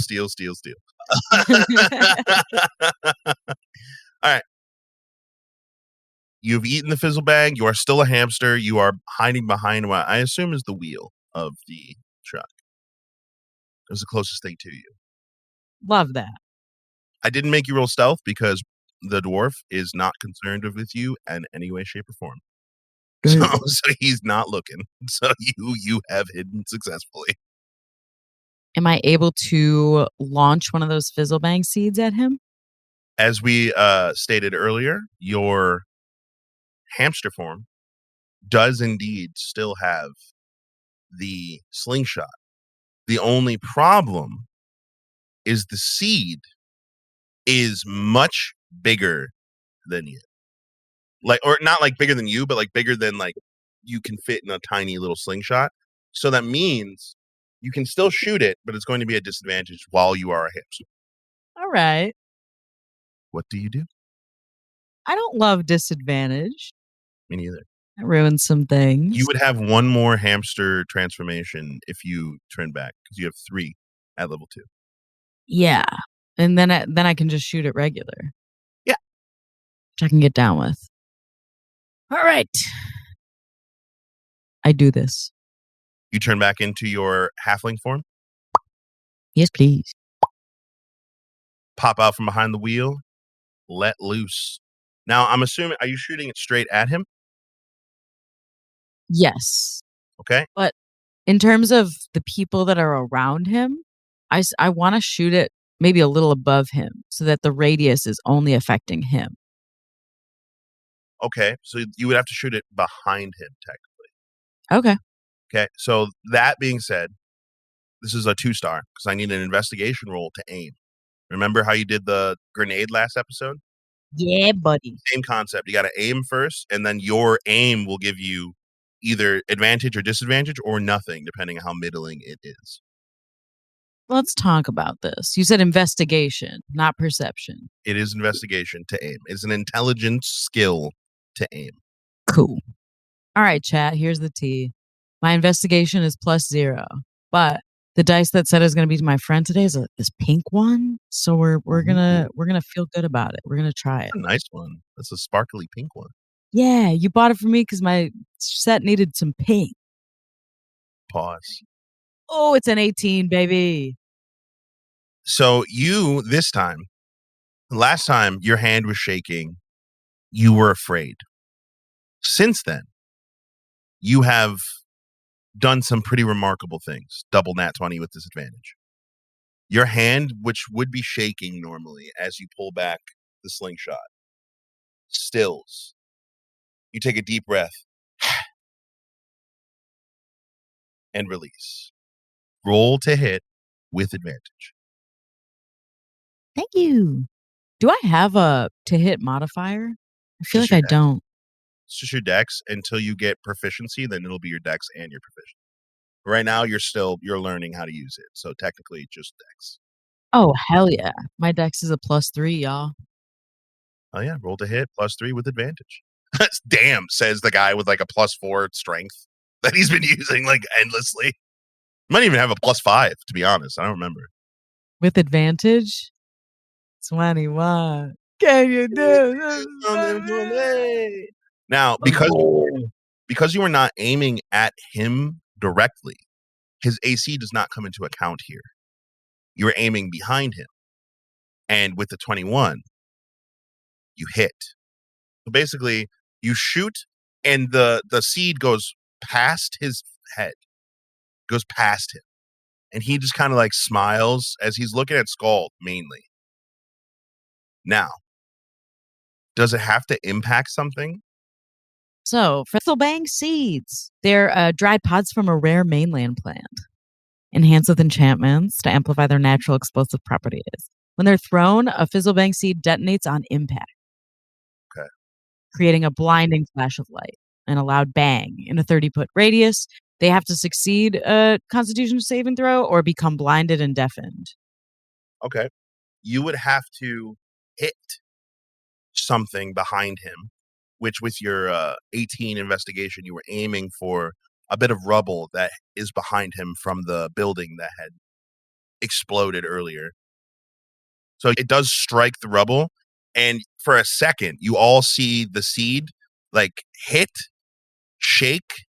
All right. You've eaten the fizzle bag. You are still a hamster. You are hiding behind what I assume is the wheel of the truck. It was the closest thing to you. Love that. I didn't make you roll stealth because the dwarf is not concerned with you in any way, shape, or form. So he's not looking. So you have hidden successfully. Am I able to launch one of those fizzle bang seeds at him? As we stated earlier, your hamster form does indeed still have the slingshot. The only problem is the seed is much bigger than you. Like, or not like bigger than you, but like bigger than like you can fit in a tiny little slingshot. So that means you can still shoot it, but it's going to be a disadvantage while you are a hamster. All right. What do you do? I don't love disadvantage. Me neither. That ruins some things. You would have one more hamster transformation if you turn back because you have 3 at level 2. Yeah. And then I can just shoot it regular. Yeah. Which I can get down with. All right. I do this. You turn back into your halfling form, Yes, please. pop out from behind the wheel, let loose. Now, I'm assuming, are you shooting it straight at him? Yes. Okay. But in terms of the people that are around him, I want to shoot it maybe a little above him so that the radius is only affecting him. Okay. So you would have to shoot it behind him, technically. Okay. Okay. So that being said, this is a 2-star because I need an investigation roll to aim. Remember how you did the grenade last episode? Yeah, buddy. Same concept. You got to aim first, and then your aim will give you either advantage or disadvantage or nothing, depending on how middling it is. Let's talk about this. You said investigation, not perception. It is investigation to aim. It's an intelligence skill to aim. Cool. All right, chat. Here's the tea. My investigation is +0, but the dice that said is going to be my friend today is this pink one. So we're gonna feel good about it. We're gonna try it. A nice one. That's a sparkly pink one. Yeah, you bought it for me because my set needed some pink. Pause. Oh, it's an 18, baby. So you, this time, last time your hand was shaking, you were afraid. Since then, you have done some pretty remarkable things. Double nat 20 with disadvantage. Your hand, which would be shaking normally as you pull back the slingshot, stills. You take a deep breath and release. Roll to hit with advantage. Thank you. Do I have a to hit modifier? I feel Just like I your dex. don't. It's just your dex until you get proficiency, then it'll be your dex and your proficiency. Right now, you're learning how to use it, so technically just dex. Oh, hell yeah. My dex is a +3, y'all. Oh yeah, roll to hit +3 with advantage. Damn, says the guy with like a +4 strength that he's been using like endlessly. Might even have a +5, to be honest. I don't remember. With advantage? 21. Can you do this? Now, because you are not aiming at him directly, his AC does not come into account here. You are aiming behind him. And with the 21, you hit. So basically, you shoot and the seed goes past his head. Goes past him. And he just kind of like smiles as he's looking at Scald mainly. Now, does it have to impact something? So, Bang seeds. They're dried pods from a rare mainland plant. Enhanced with enchantments to amplify their natural explosive properties. When they're thrown, a Fizzlebang seed detonates on impact. Okay. Creating a blinding flash of light and a loud bang in a 30-foot radius They have to succeed a Constitution saving throw or become blinded and deafened. Okay. You would have to hit something behind him, which with your 18 investigation, you were aiming for a bit of rubble that is behind him from the building that had exploded earlier. So it does strike the rubble, and for a second, you all see the seed like hit, shake,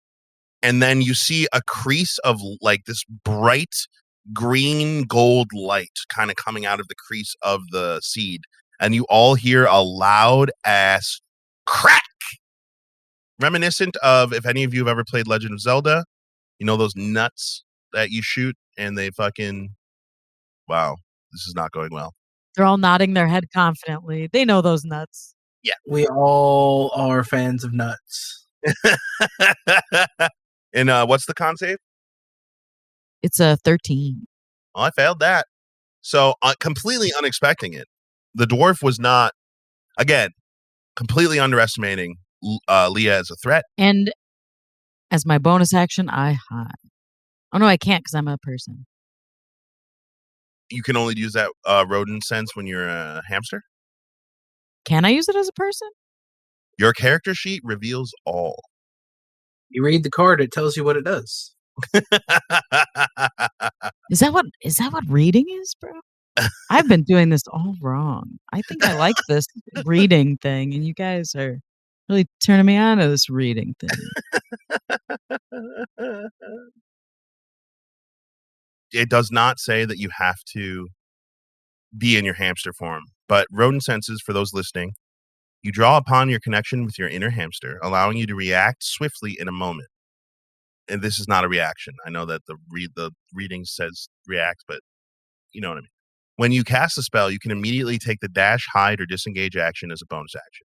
and then you see a crease of like this bright green gold light kind of coming out of the crease of the seed, and you all hear a loud ass crack, reminiscent of if any of you have ever played Legend of Zelda. You know those nuts that you shoot and they fucking, wow, this is not going well. They're all nodding their head confidently. They know those nuts. We all are fans of nuts. And what's the con save? It's a 13. Oh, I failed that. So completely unexpecting it. The dwarf was not, again, completely underestimating Leah as a threat. And as my bonus action, I hide. Oh, no, I can't because I'm a person. You can only use that rodent sense when you're a hamster. Can I use it as a person? Your character sheet reveals all. You read the card, it tells you what it does. Is that what reading is, bro? I've been doing this all wrong. I think I like this reading thing, and you guys are really turning me on to this reading thing. It does not say that you have to be in your hamster form, but rodent senses, for those listening, you draw upon your connection with your inner hamster, allowing you to react swiftly in a moment. And this is not a reaction. I know that the reading says react, but you know what I mean. When you cast a spell, you can immediately take the dash, hide, or disengage action as a bonus action.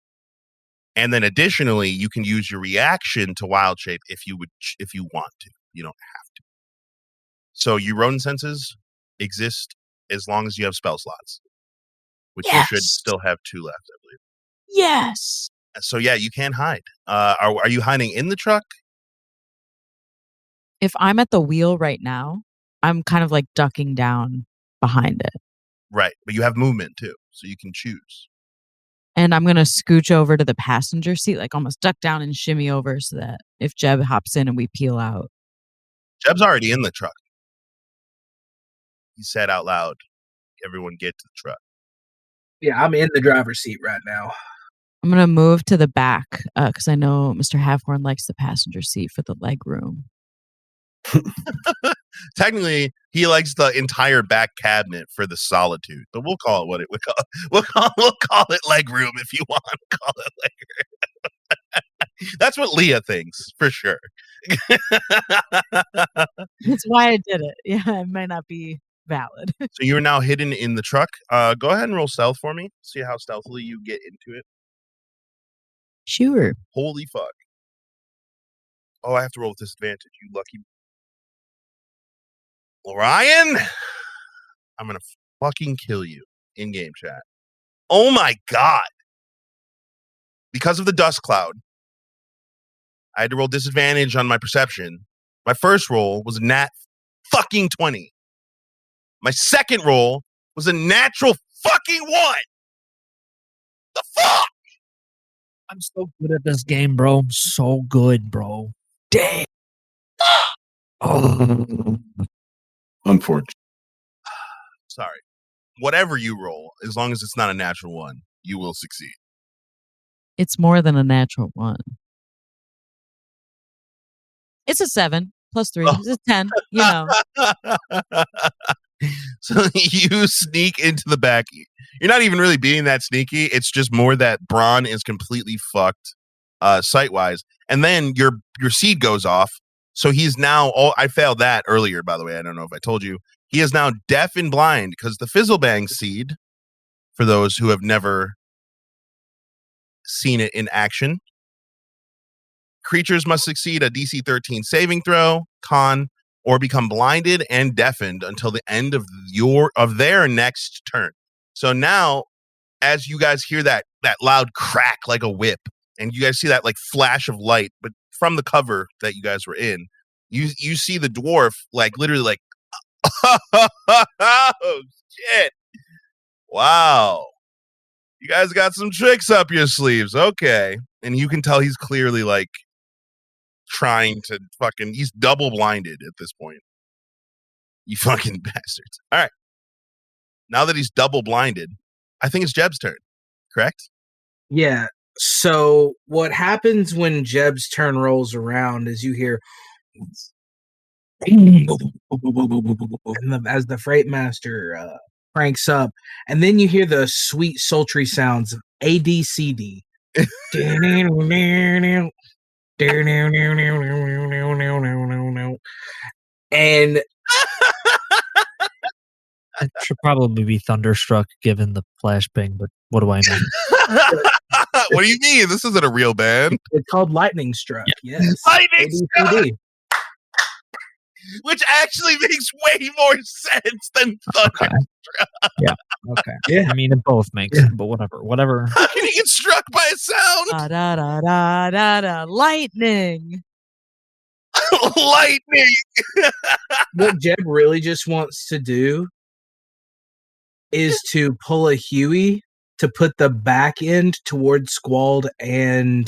And then additionally, you can use your reaction to wild shape if you want to. You don't have to. So your rodent senses exist as long as you have spell slots, which you should still have 2 left, I believe. Yes. So yeah, you can hide. Are you hiding in the truck? If I'm at the wheel right now, I'm kind of like ducking down behind it. Right, but you have movement too, so you can choose. And I'm going to scooch over to the passenger seat, like almost duck down and shimmy over so that if Jeb hops in and we peel out. Jeb's already in the truck. He said out loud, everyone get to the truck. Yeah, I'm in the driver's seat right now. I'm going to move to the back because I know Mr. Halfhorn likes the passenger seat for the leg room. Technically, he likes the entire back cabinet for the solitude, but we'll call it what it would call. We'll call it leg room if you want to call it leg room. That's what Leah thinks for sure. That's why I did it. Yeah, it might not be valid. So you're now hidden in the truck. Go ahead and roll stealth for me. See how stealthily you get into it. Sure. Holy fuck! Oh, I have to roll with disadvantage. You lucky. Ryan, I'm gonna fucking kill you in game chat. Oh my god! Because of the dust cloud, I had to roll disadvantage on my perception. My first roll was a nat fucking 20. My second roll was a natural fucking 1. The fuck? I'm so good at this game, bro. So good, bro. Damn. Oh. Unfortunate. Sorry. Whatever you roll, as long as it's not a natural 1, you will succeed. It's more than a natural 1. It's a 7 plus 3. It's a 10, you know. So you sneak into the back. You're not even really being that sneaky. It's just more that Braun is completely fucked sight-wise. And then your seed goes off. So he's now, I failed that earlier, by the way. I don't know if I told you. He is now deaf and blind because the Fizzlebang seed, for those who have never seen it in action, creatures must succeed a DC 13 saving throw, con, or become blinded and deafened until the end of their next turn. So now, as you guys hear that loud crack like a whip, and you guys see that like flash of light, but from the cover that you guys were in, you see the dwarf like literally like, oh shit! Wow, you guys got some tricks up your sleeves, okay? And you can tell he's clearly like trying to he's double blinded at this point. You fucking bastards! All right, now that he's double blinded, I think it's Jeb's turn. Correct? Yeah. So what happens when Jeb's turn rolls around is you hear as the Freight Master cranks up, and then you hear the sweet, sultry sounds of ADCD. And I should probably be thunderstruck given the flashbang, but what do I know? What do you mean? This isn't a real band. it's called Lightning Struck. Yeah. Yes. Lightning Struck! ADCD. Which actually makes way more sense than thunder. Okay. Okay. Yeah. I mean, it both makes it, but whatever. How can you get struck by a sound? Da da da da da da. Lightning. Lightning. What Jeb really just wants to do is to pull a Huey to put the back end towards Squald and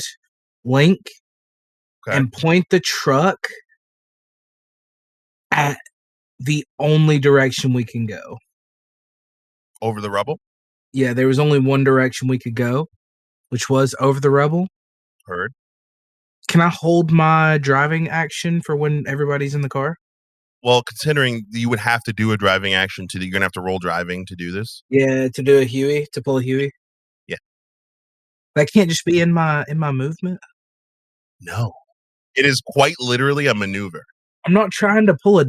Link and point the truck at the only direction we can go. Over the rubble? Yeah, there was only one direction we could go, which was over the rubble. Heard. Can I hold my driving action for when everybody's in the car? Well, considering you would have to do a driving action you're gonna have to roll driving to do this. Yeah, to do a Huey, to pull a Huey. Yeah. That can't just be in my movement. No. It is quite literally a maneuver. I'm not trying to pull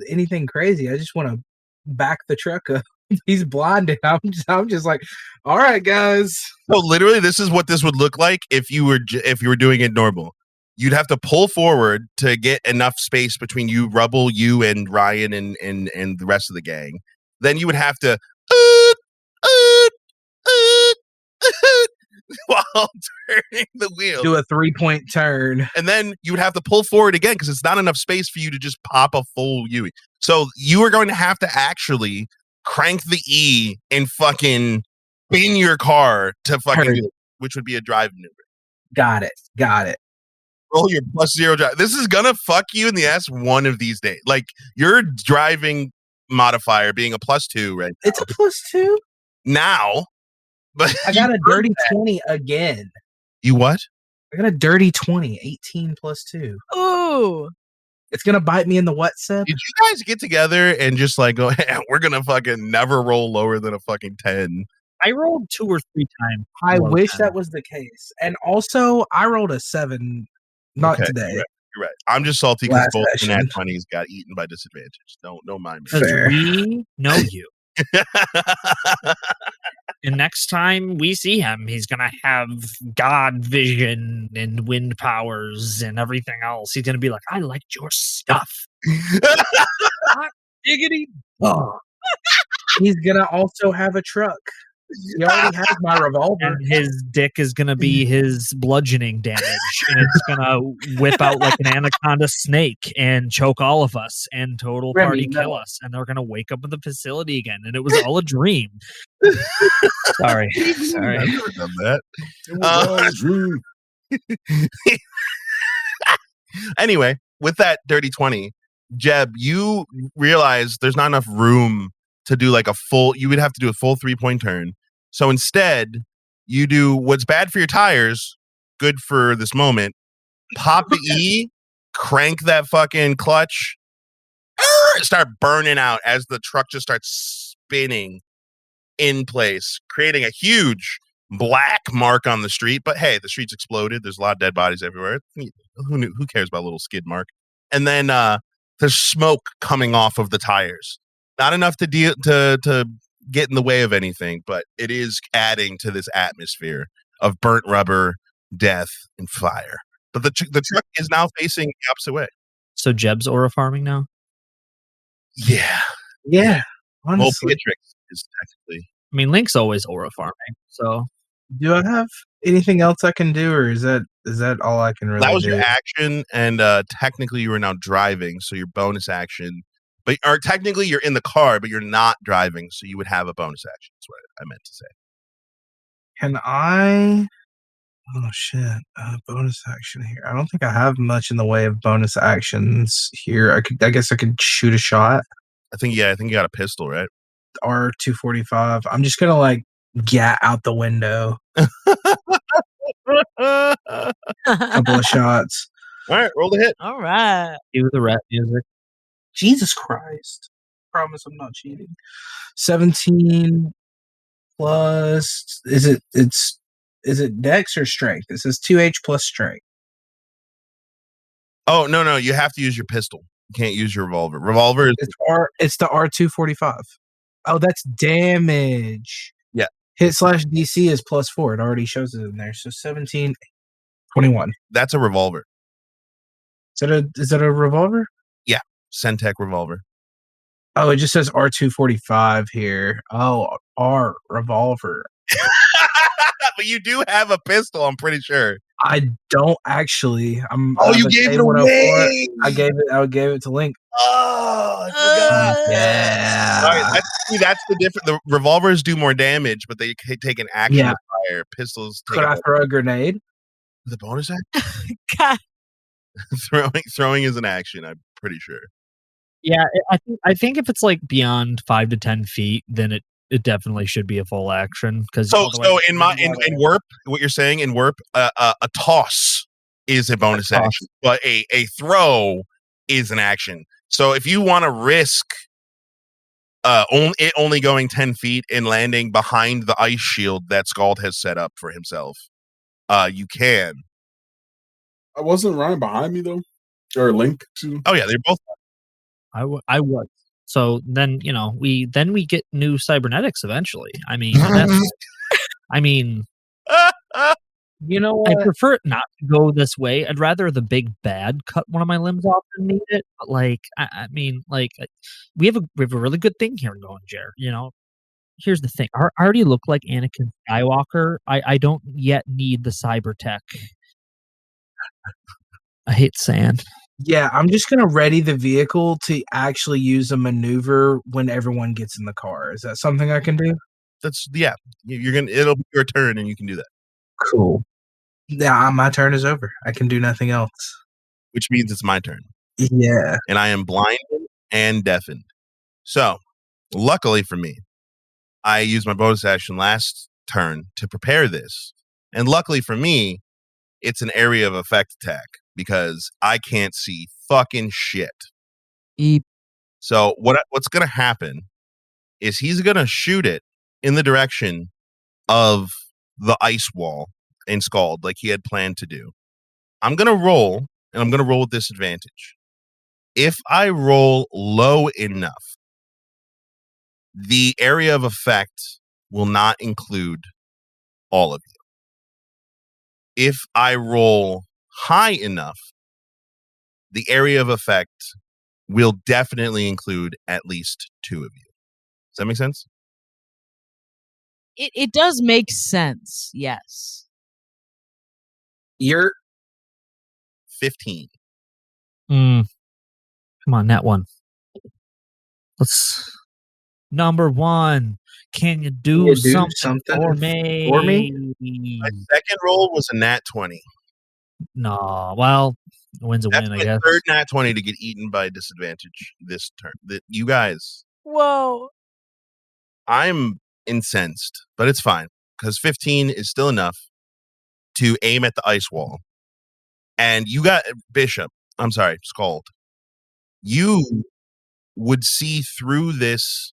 anything crazy. I just want to back the truck up. He's blinded. I'm just like, all right, guys. So literally, this is what this would look like if you were doing it normal. You'd have to pull forward to get enough space between you, Rubble, you, and Ryan, and the rest of the gang. Then you would have to while turning the wheel. Do a 3-point turn. And then you would have to pull forward again because it's not enough space for you to just pop a full Yui. So you are going to have to actually crank the E and fucking spin your car to fucking do it, which would be a drive maneuver. Got it. Roll your +0 drive. This is gonna fuck you in the ass one of these days. Like your driving modifier being a +2 right now. It's a +2 now. But I got a dirty 20 again. You what? I got a dirty 20, 18 +2. Ooh. It's gonna bite me in the what, Seb? Did you guys get together and just like go, hey, we're gonna fucking never roll lower than a fucking 10? I rolled 2 or 3 times. I wish that was the case. And also, I rolled a 7. Not today. You're right. I'm just salty because both session. Nat 20s got eaten by disadvantage. Don't mind me. Fair. We know you. And next time we see him, he's going to have God vision and wind powers and everything else. He's going to be like, I liked your stuff. Diggity. Oh. He's gonna also have a truck. He already has my revolver. And his dick is going to be his bludgeoning damage. And it's going to whip out like an anaconda snake and choke all of us and total party kill us. And they're going to wake up in the facility again. And it was all a dream. Sorry. I've never done that. It was all a dream. Anyway, with that dirty 20, Jeb, you realize there's not enough room to do like you would have to do a full 3-point turn. So instead, you do what's bad for your tires, good for this moment. Pop the E, crank that fucking clutch, start burning out as the truck just starts spinning in place, creating a huge black mark on the street. But hey, the street's exploded. There's a lot of dead bodies everywhere. Who cares about a little skid mark? And then there's smoke coming off of the tires. Not enough to get in the way of anything, but it is adding to this atmosphere of burnt rubber, death, and fire. But the truck is now facing the opposite way. So Jeb's aura farming now? Yeah. Yeah. Well, Honestly. Beatrix is technically. I mean, Link's always aura farming, so Do I have anything else I can do, or is that all I can really That was do? your action, and technically you are now driving, so your bonus action. But or technically you're in the car, but you're not driving, so you would have a bonus action. That's what I meant to say. Can I? Oh shit! Bonus action here. I don't think I have much in the way of bonus actions here. I guess I could shoot a shot. I think you got a pistol, right? R245. I'm just gonna like get out the window. Couple of shots. All right, roll the hit. All right. Do the rap music. Jesus Christ! Promise I'm not cheating. 17 plus. Is it Dex or Strength? It says 2H plus Strength. Oh no, you have to use your pistol. You can't use your revolver. Revolver is It's the R245. Oh, that's damage. Yeah. Hit / DC is +4. It already shows it in there. So 17, 21. that's a revolver. Is that a revolver? Centec revolver. Oh, it just says R245 here. Oh, R revolver. But you do have a pistol, I'm pretty sure. I don't actually. You gave it away. I gave it to Link. Oh, I forgot. Yeah. Sorry, that's the difference. The revolvers do more damage, but they take an action Yeah. to fire. Pistols take Could I throw a grenade? the bonus action. God. throwing is an action, I'm pretty sure. Yeah, I think if it's like beyond 5 to 10 feet, then it definitely should be a full action. Because So in Warp, what you're saying in Warp, a toss is a bonus action, but a throw is an action. So if you want to risk only going 10 feet and landing behind the ice shield that Scald has set up for himself, you can. I wasn't Ryan behind me though, or Link too. Oh yeah, they're both. I was. So then we get new cybernetics eventually. I mean, You know I what? prefer it not to go this way. I'd rather the big bad cut one of my limbs off than need it. But we have a really good thing here going, Jer. Here's the thing. I already look like Anakin Skywalker. I don't yet need the cyber tech. I hate sand. Yeah, I'm just gonna ready the vehicle to actually use a maneuver when everyone gets in the car. Is that something I can do? It'll be your turn and you can do that. Cool. Yeah, my turn is over. I can do nothing else. Which means it's my turn. Yeah. And I am blinded and deafened. So, luckily for me, I used my bonus action last turn to prepare this. And luckily for me, it's an area of effect attack because I can't see fucking shit. Eep. So what's going to happen is he's going to shoot it in the direction of the ice wall in Scald like he had planned to do. I'm going to roll, and I'm going to roll with disadvantage. If I roll low enough, the area of effect will not include all of you. If I roll high enough, the area of effect will definitely include at least 2 of you. Does that make sense? It does make sense, yes. You're 15. Come on, that one. Let's number 1. Can you do something for me? My second roll was a nat 20. No, well, a win's a That's win, I my guess. third nat 20 to get eaten by disadvantage this turn. You guys, Whoa. I'm incensed, but it's fine because 15 is still enough to aim at the ice wall. And you got Scald. You would see through this.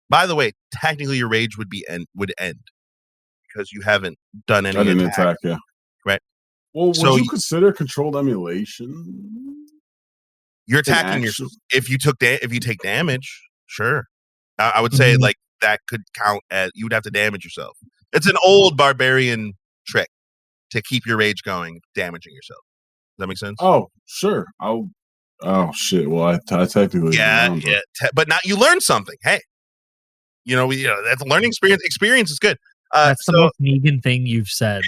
By the way, technically your rage would end because you haven't done any attack. Yeah. Right. Well, would So you consider controlled emulation? You're attacking yourself. If you take damage, sure. I would say like that could count as you would have to damage yourself. It's an old barbarian trick to keep your rage going, damaging yourself. Does that make sense? Oh, sure. Oh shit. Well, I technically but now you learn something. Hey, that's a learning experience. Experience is good. That's the So most Negan thing you've said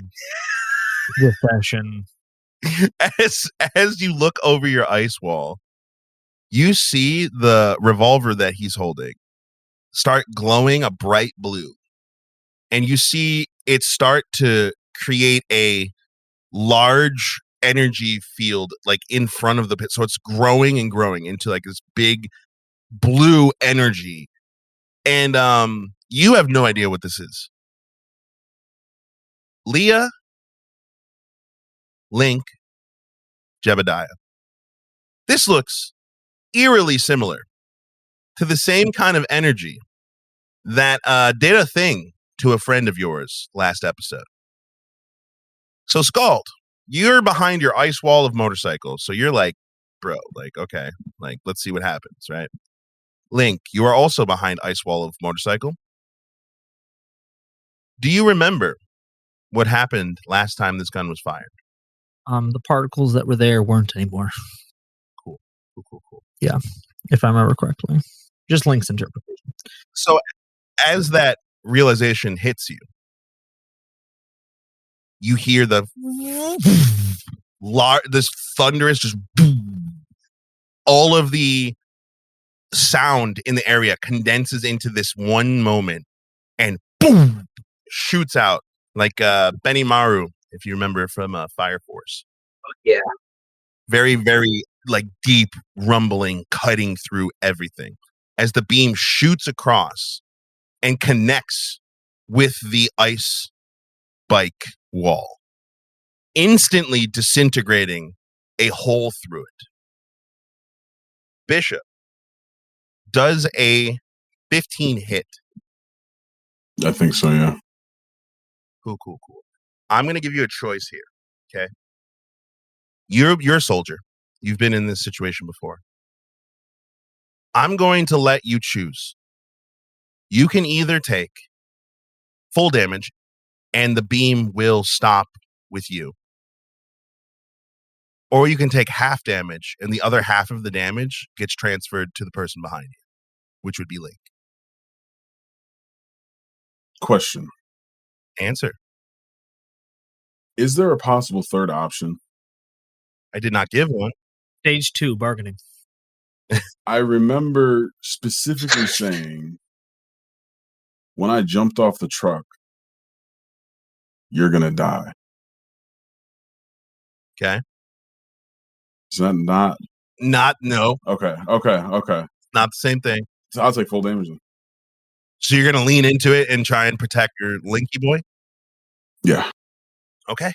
this session. as you look over your ice wall, you see the revolver that he's holding start glowing a bright blue. And you see it start to create a large energy field like in front of the pit. So it's growing and growing into like this big blue energy. And you have no idea what this is. Leah, Link, Jebediah. This looks eerily similar to the same kind of energy that did a thing to a friend of yours last episode. So Scald, you're behind your ice wall of motorcycles. So you're like, bro, like, okay, like, let's see what happens, right? Link, you are also behind ice wall of motorcycle. Do you remember what happened last time this gun was fired? The particles that were there weren't anymore. Cool. Yeah, if I remember correctly. Just Link's interpretation. So as that realization hits you, you hear the this thunderous just boom. All of the sound in the area condenses into this one moment and boom, shoots out like Benny Maru, if you remember from Fire Force. Yeah. Very, very like deep rumbling, cutting through everything as the beam shoots across and connects with the ice bike wall, instantly disintegrating a hole through it. Bishop does a 15 hit. I think so, yeah. Cool. I'm going to give you a choice here, okay? You're a soldier. You've been in this situation before. I'm going to let you choose. You can either take full damage and the beam will stop with you. Or you can take half damage and the other half of the damage gets transferred to the person behind you, which would be Link. Question. Answer. Is there a possible third option? I did not give one. Stage 2, bargaining. I remember specifically saying, when I jumped off the truck, you're going to die. Okay. Is that not? No. Okay. Not the same thing. So I'll take full damage then. So you're going to lean into it and try and protect your Linky boy? Yeah. Okay.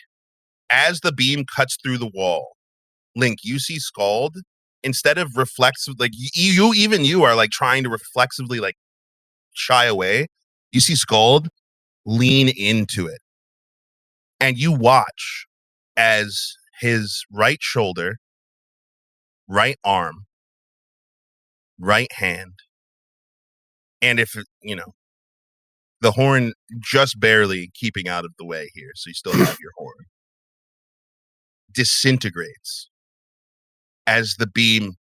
As the beam cuts through the wall, Link, you see Scald, instead of reflexive, like you are like trying to reflexively like shy away. You see Scald lean into it. And you watch as his right shoulder, right arm, right hand, and if, the horn just barely keeping out of the way here, so you still have your horn, disintegrates as the beam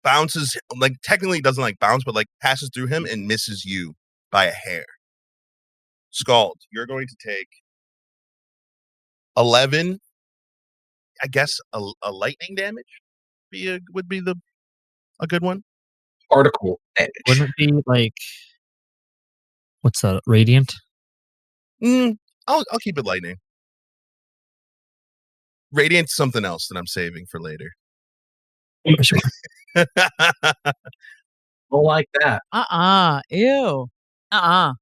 bounces, like technically doesn't like bounce, but like passes through him and misses you by a hair. Scald, you're going to take 11, I guess a lightning damage would be a good one. Particle damage. Wouldn't it be like, what's that, radiant? I'll keep it lightning. Radiant's something else that I'm saving for later. Sure. Don't like that. Ew. Not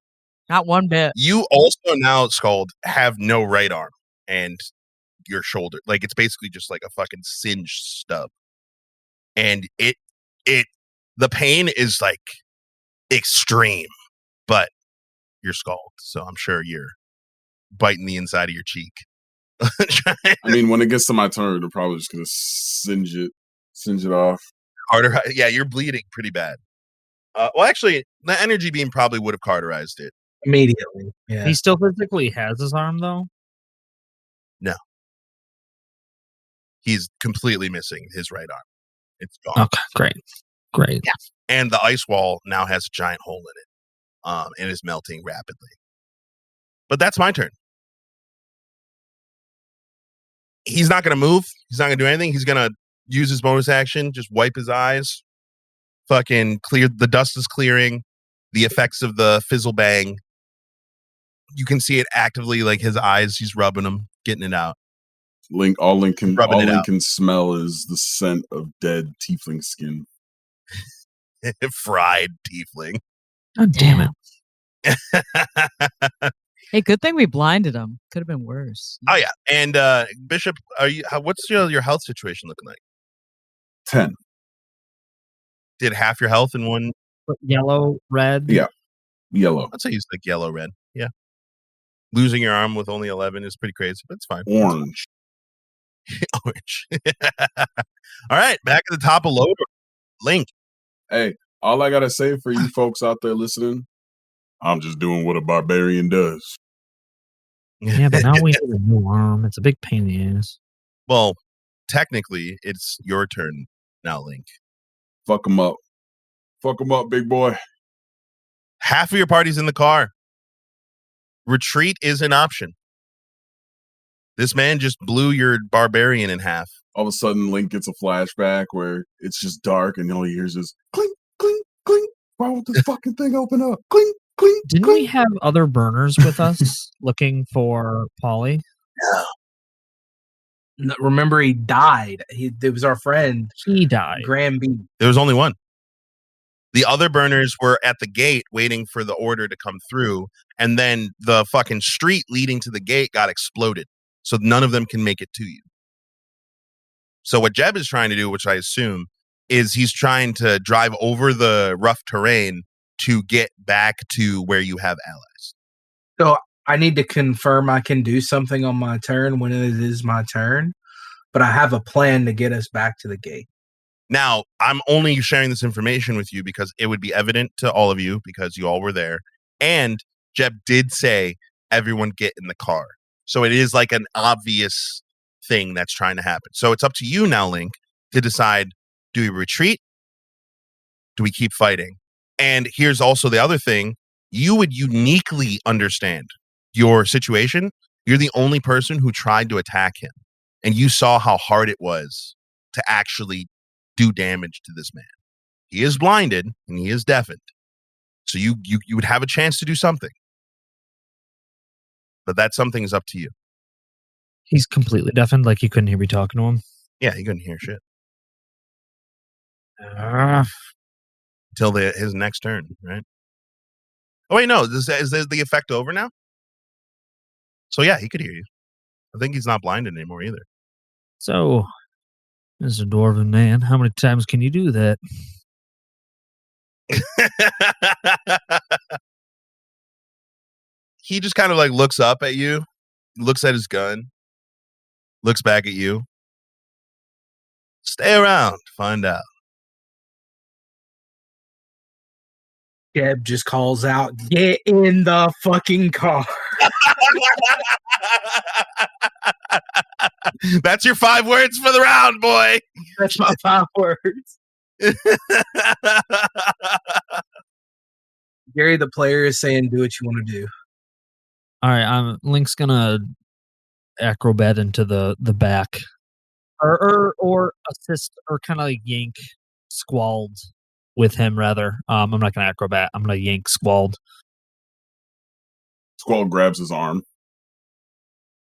one bit. You also now, Scald, have no right arm and your shoulder. Like, it's basically just like a fucking singed stub. And the pain is like extreme, but you're Scald. So I'm sure you're biting the inside of your cheek. I mean, when it gets to my turn, they're probably just going to singe it off. Harder. Yeah, you're bleeding pretty bad. Well, actually, the energy beam probably would have cauterized it. Immediately. Yeah. He still physically has his arm, though? No. He's completely missing his right arm. It's gone. Okay, great. Yeah. And the ice wall now has a giant hole in it, and is melting rapidly. But that's my turn. He's not going to move. He's not going to do anything. He's going to use his bonus action, just wipe his eyes. Fucking clear. The dust is clearing. The effects of the fizzle bang. You can see it actively, like his eyes. He's rubbing them, getting it out. All Link Rubbing it out. can smell is the scent of dead tiefling skin. Fried tiefling. Oh, damn it. Hey, good thing we blinded him. Could have been worse. Oh yeah, and Bishop, what's your health situation looking like? 10. Did half your health in one? Yellow, red. Yeah, yellow. I'd say he's like yellow, red. Yeah. Losing your arm with only 11 is pretty crazy, but it's fine. Orange. Orange. All right, back at the top of loader. Link. Hey, all I gotta say for you folks out there listening, I'm just doing what a barbarian does. Yeah, but now we have a new arm. It's a big pain in the ass. Well, technically, it's your turn now, Link. Fuck him up. Fuck him up, big boy. Half of your party's in the car. Retreat is an option. This man just blew your barbarian in half. All of a sudden, Link gets a flashback where it's just dark and all he hears is clink, clink, clink. Why won't this fucking thing open up? Clink, clink, Didn't clink. we have other burners with us looking for Polly? No, remember, he died. It was our friend, He died. Graham B. There was only one. The other burners were at the gate waiting for the order to come through, and then the fucking street leading to the gate got exploded. So none of them can make it to you. So what Jeb is trying to do, which I assume, is he's trying to drive over the rough terrain to get back to where you have allies. So I need to confirm I can do something on my turn when it is my turn, but I have a plan to get us back to the gate. Now, I'm only sharing this information with you because it would be evident to all of you because you all were there. And Jeb did say, everyone get in the car. So it is like an obvious thing that's trying to happen. So it's up to you now, Link, to decide, do we retreat? Do we keep fighting? And here's also the other thing. You would uniquely understand your situation. You're the only person who tried to attack him. And you saw how hard it was to actually do damage to this man. He is blinded and he is deafened. So you would have a chance to do something. But that something is up to you. He's completely deafened, like you couldn't hear me talking to him. Yeah, he couldn't hear shit. Ah. Till his next turn, right? Oh, wait, no. Is the effect over now? So, yeah, he could hear you. I think he's not blinded anymore either. So, Mr. Dwarven Man, how many times can you do that? He just kind of like looks up at you, looks at his gun, looks back at you. Stay around, find out. Jeb just calls out, "Get in the fucking car." That's your 5 words for the round, boy. That's my 5 words. Gary, the player, is saying, "Do what you want to do." All right, Link's gonna acrobat into the back, or assist, or kind of like yank Squalled with him. Rather, I'm not gonna acrobat. I'm gonna yank Squalled. Squall grabs his arm.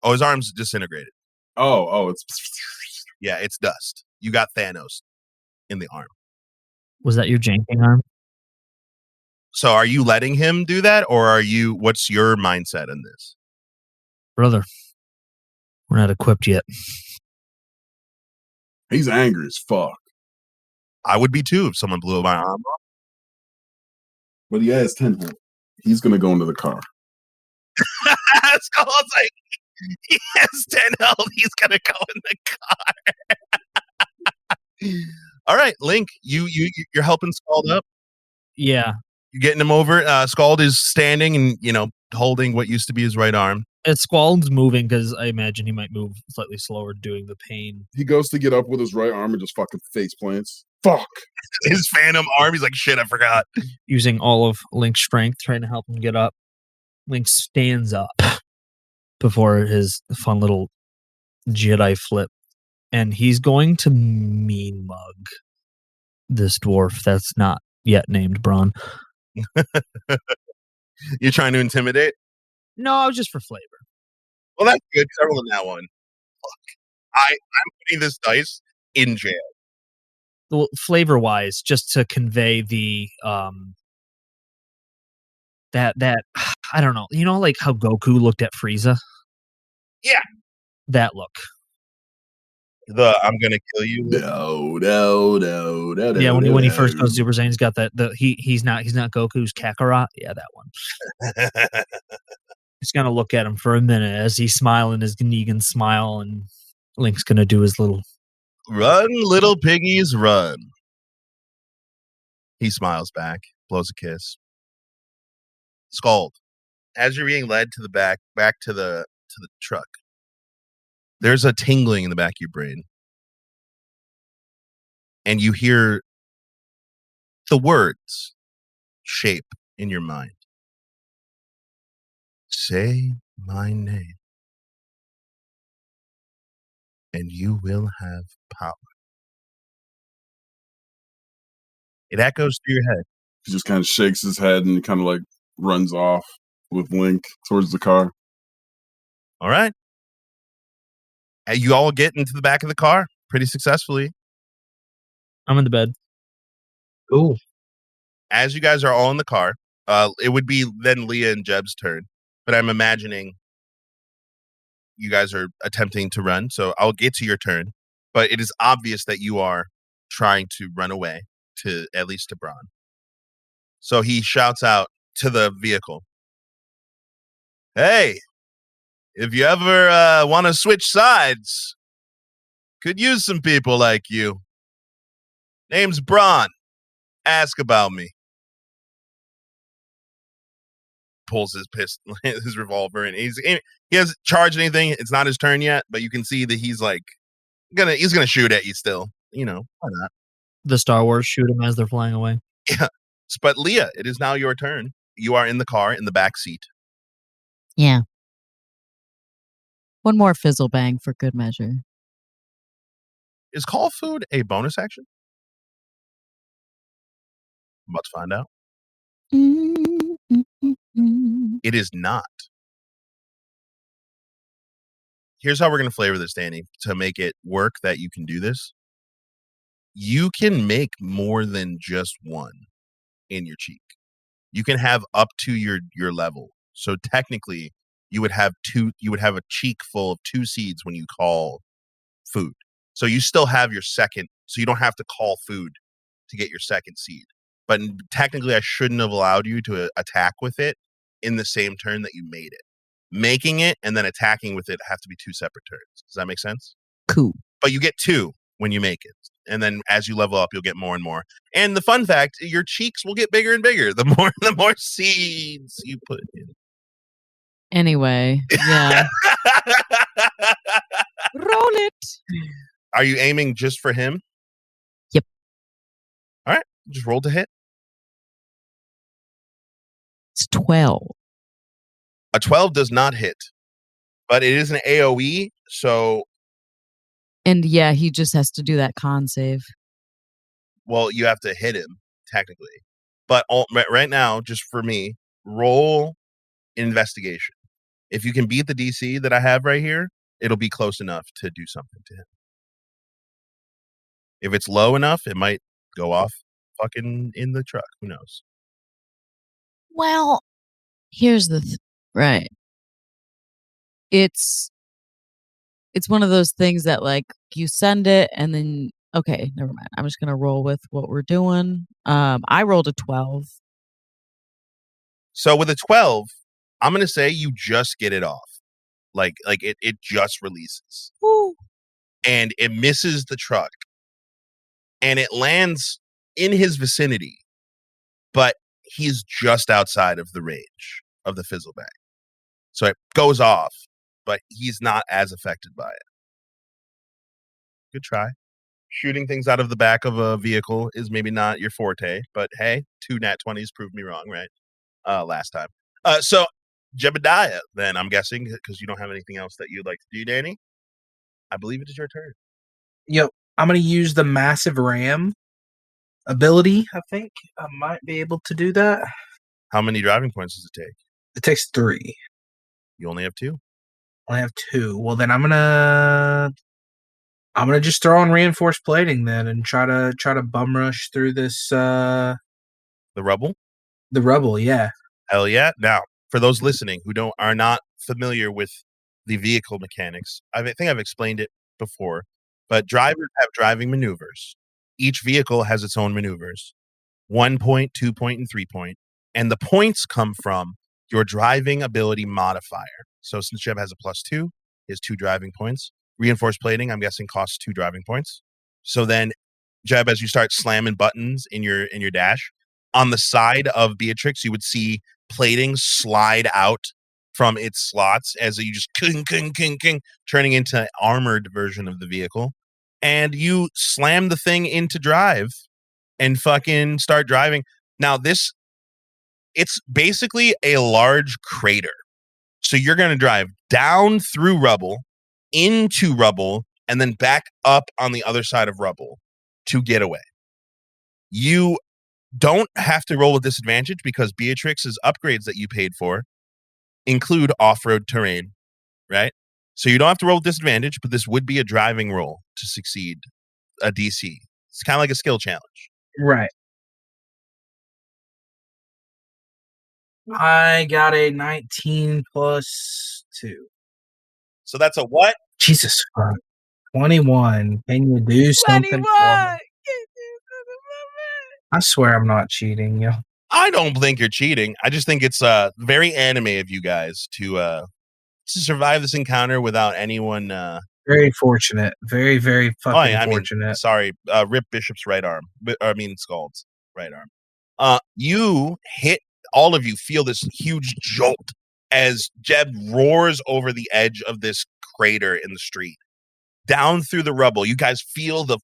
Oh, his arm's disintegrated. Oh, it's Yeah, it's dust. You got Thanos in the arm. Was that your janking arm? So are you letting him do that, or what's your mindset in this? Brother, we're not equipped yet. He's angry as fuck. I would be too if someone blew my arm off. But he has 10 health. He's gonna go into the car. So it's like, he has 10 health. He's gonna go in the car. All right, Link, you're helping Scald up. Yeah, You're getting him over. Scald is standing and holding what used to be his right arm. Squald's moving because I imagine he might move slightly slower, doing the pain. He goes to get up with his right arm and just fucking face plants. Fuck. His phantom arm. He's like, shit, I forgot. Using all of Link's strength, trying to help him get up. Link stands up before his fun little Jedi flip, and he's going to mean mug this dwarf that's not yet named Braun. You're trying to intimidate? No, just for flavor. Well, that's good. 'Cause I rolled that one. Look, I'm putting this dice in jail. Well, flavor wise, just to convey the that I don't know, like how Goku looked at Frieza. Yeah, that look. I'm gonna kill you. No. Yeah, when he first goes Super Saiyan, he's got that. He's not Goku's Kakarot. Yeah, that one. He's gonna look at him for a minute as he's smiling his Negan smile, and Link's gonna do his little run, little piggies, run. He smiles back, blows a kiss. Scald. As you're being led to the back to the truck, there's a tingling in the back of your brain. And you hear the words shape in your mind. Say my name, and you will have power. It echoes through your head. He just kind of shakes his head and kind of like runs off with Link towards the car. All right. You all get into the back of the car pretty successfully. I'm in the bed. Ooh. As you guys are all in the car, it would be then Leah and Jeb's turn. But I'm imagining you guys are attempting to run, so I'll get to your turn. But it is obvious that you are trying to run away, to at least to Braun. So he shouts out to the vehicle, "Hey, if you ever want to switch sides, could use some people like you. Name's Braun. Ask about me." Pulls his pistol, his revolver, and he hasn't charged anything. It's not his turn yet, but you can see that he's like he's gonna shoot at you still. Why not? The Star Wars shoot him as they're flying away. Yeah. But Leah, it is now your turn. You are in the car in the back seat. Yeah. One more fizzle bang for good measure. Is call food a bonus action? I'm about to find out. It is not. Here's how we're going to flavor this, Danny, to make it work that you can do this. You can make more than just one in your cheek. You can have up to your level. So technically, you would have a cheek full of 2 seeds when you call food. So you still have your second, so you don't have to call food to get your second seed. But technically, I shouldn't have allowed you to attack with it in the same turn that you made it. Making it and then attacking with it have to be 2 separate turns. Does that make sense? Cool. But you get 2 when you make it. And then as you level up, you'll get more and more. And the fun fact, your cheeks will get bigger and bigger the more seeds you put in. Anyway, yeah. Roll it. Are you aiming just for him? Yep. All right. Just roll to hit. It's 12. A 12 does not hit, but it is an AoE, so... And yeah, he just has to do that con save. Well, you have to hit him, technically. But right now, just for me, roll investigation. If you can beat the DC that I have right here, it'll be close enough to do something to him. If it's low enough, it might go off fucking in the truck. Who knows? Well, here's the right. It's one of those things that like you send it and then okay, never mind. I'm just gonna roll with what we're doing. I rolled a 12. So with a 12, I'm gonna say you just get it off. Like it just releases. Woo. And it misses the truck. And it lands in his vicinity, but he's just outside of the range of the fizzle bag. So it goes off, but he's not as affected by it. Good try. Shooting things out of the back of a vehicle is maybe not your forte, but hey, 2 nat 20s proved me wrong, right? Last time. So Jebediah, then, I'm guessing, because you don't have anything else that you'd like to do, Danny. I believe it is your turn. Yep. I'm going to use the massive ram ability. I think I might be able to do that. How many driving points does it take? It takes 3. You only have 2. I have 2. Well, then I'm gonna just throw on reinforced plating then and try to bum rush through this The rubble? the rubble. Yeah. Hell yeah. Now, for those listening who are not familiar with the vehicle mechanics, I think I've explained it before, but drivers have driving maneuvers. Each vehicle has its own maneuvers. 1 point, 2 point, and 3 point. And the points come from your driving ability modifier. So since Jeb has a +2, he has 2 driving points. Reinforced plating, I'm guessing, costs 2 driving points. So then, Jeb, as you start slamming buttons in your dash, on the side of Beatrix, you would see plating slide out from its slots as you just king, turning into an armored version of the vehicle. And you slam the thing into drive and fucking start driving. Now, it's basically a large crater. So you're going to drive down through rubble, into rubble, and then back up on the other side of rubble to get away. You don't have to roll with disadvantage because Beatrix's upgrades that you paid for include off-road terrain, right? So you don't have to roll with disadvantage, but this would be a driving roll to succeed a DC. It's kind of like a skill challenge. Right. I got a 19 plus 2. So that's a what? Jesus fuck. 21. Can you do something for me? 21. I swear I'm not cheating, yo. I don't think you're cheating. I just think it's very anime of you guys to survive this encounter without anyone. Very fortunate. Very, very fucking fortunate. Sorry, Rip Bishop's right arm. Scald's right arm. You hit. All of you feel this huge jolt as Jeb roars over the edge of this crater in the street, down through the rubble. You guys feel the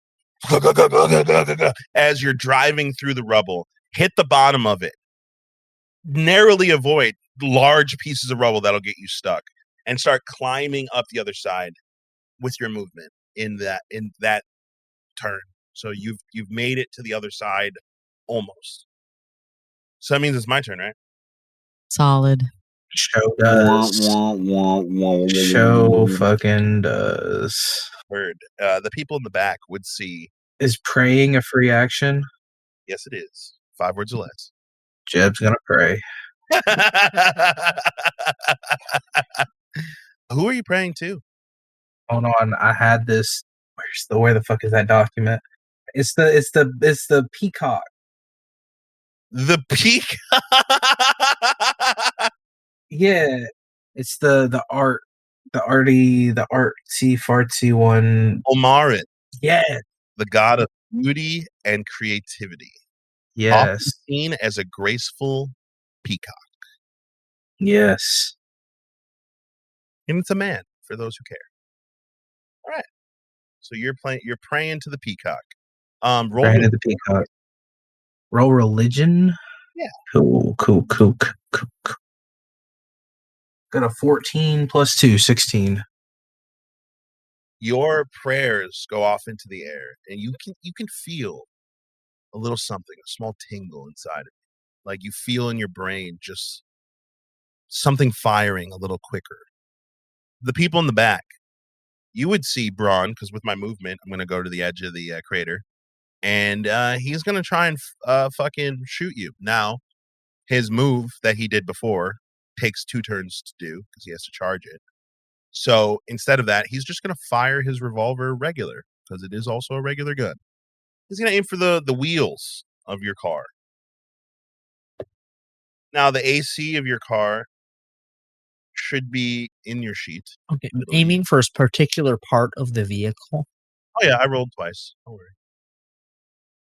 as you're driving through the rubble. Hit the bottom of it. Narrowly avoid large pieces of rubble that'll get you stuck, and start climbing up the other side with your movement in that turn. So you've made it to the other side almost. So that means it's my turn, right? Solid. Show does. Show fucking does. Word. The people in the back would see. Is praying a free action? Yes, it is. 5 words or less. Jeb's gonna pray. Who are you praying to? Hold on, I had this. Where the fuck is that document? It's the peacock. The peak. Yeah, it's the artsy fartsy one. Omarit, Yeah. the god of beauty and creativity. Yes. Often seen as a graceful peacock. Yes. And it's a man, for those who care. All right. So you're praying to the peacock. Roll Praying to the peacock. Roll religion. Yeah. Cool. Got a 14 plus 2, 16. Your prayers go off into the air, and you can feel a little something, a small tingle inside of you. Like you feel in your brain just something firing a little quicker. The people in the back, you would see Braun, because with my movement, I'm going to go to the edge of the crater, and he's going to try and fucking shoot you. Now, his move that he did before takes 2 turns to do because he has to charge it. So instead of that, he's just going to fire his revolver regular because it is also a regular gun. He's going to aim for the wheels of your car. Now, the AC of your car should be in your sheet. Okay, aiming for a particular part of the vehicle. Oh, yeah, I rolled twice. Don't worry.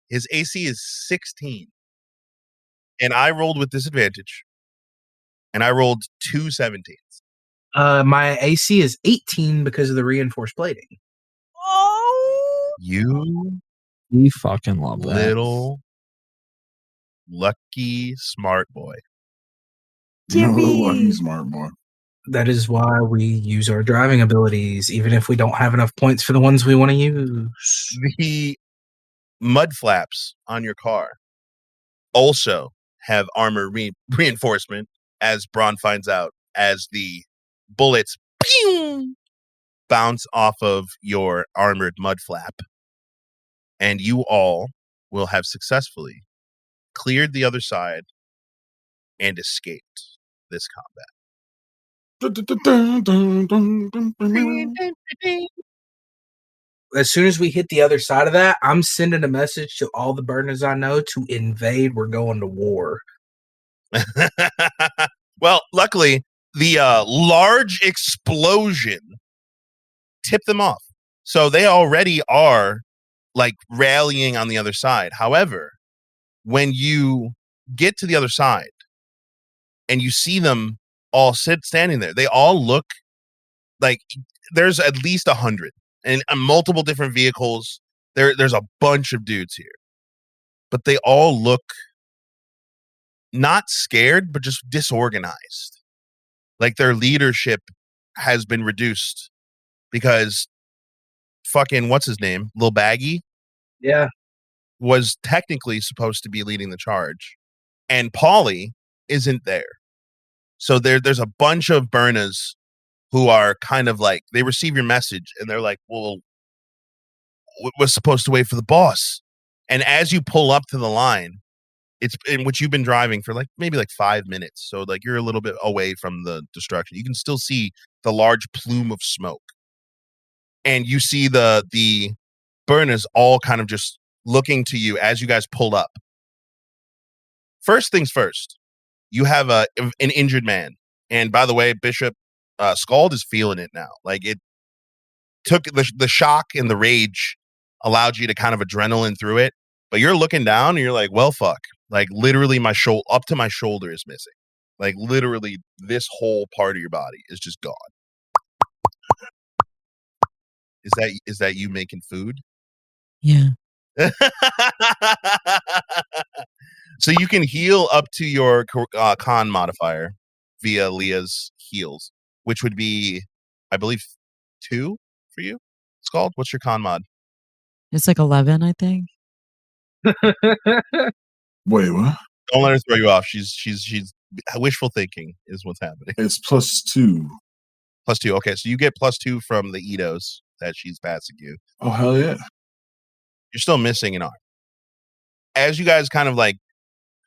His AC is 16. And I rolled with disadvantage. And I rolled 2 17s. My AC is 18 because of the reinforced plating. Oh, You We fucking love that. little lucky smart boy. No, he's smart, boy. That is why we use our driving abilities, even if we don't have enough points for the ones we want to use. The mud flaps on your car also have armor reinforcement, as Braun finds out, as the bullets bounce off of your armored mud flap. And you all will have successfully cleared the other side and escaped this combat. As soon as we hit the other side of that, I'm sending a message to all the burners I know to invade. We're going to war. Well, luckily, the large explosion tipped them off. So they already are like rallying on the other side. However, when you get to the other side and you see them all standing there, they all look like there's at least 100 and multiple different vehicles. There's a bunch of dudes here, but they all look not scared, but just disorganized. Like their leadership has been reduced because fucking what's his name, Lil Baggy, Yeah. was technically supposed to be leading the charge, and Paulie isn't there. So there's a bunch of Burners who are kind of like, they receive your message and they're like, well, we're supposed to wait for the boss. And as you pull up to the line, it's in which you've been driving for like maybe like 5 minutes. So like you're a little bit away from the destruction. You can still see the large plume of smoke. And you see the Burners all kind of just looking to you as you guys pull up. First things first, you have an injured man. And by the way, Bishop, Scald is feeling it now. Like it took the shock and the rage allowed you to kind of adrenaline through it. But you're looking down and you're like, well, fuck. Like literally my shoulder, up to my shoulder is missing. Like literally this whole part of your body is just gone. Is that you making food? Yeah. So you can heal up to your con modifier via Leah's heals, which would be, I believe, 2 for you. It's called. What's your con mod? It's like 11, I think. Wait, what? Don't let her throw you off. She's wishful thinking is what's happening. It's +2. +2. Okay, so you get +2 from the Eidos that she's passing you. Oh, hell yeah. You're still missing an arm. As you guys kind of like,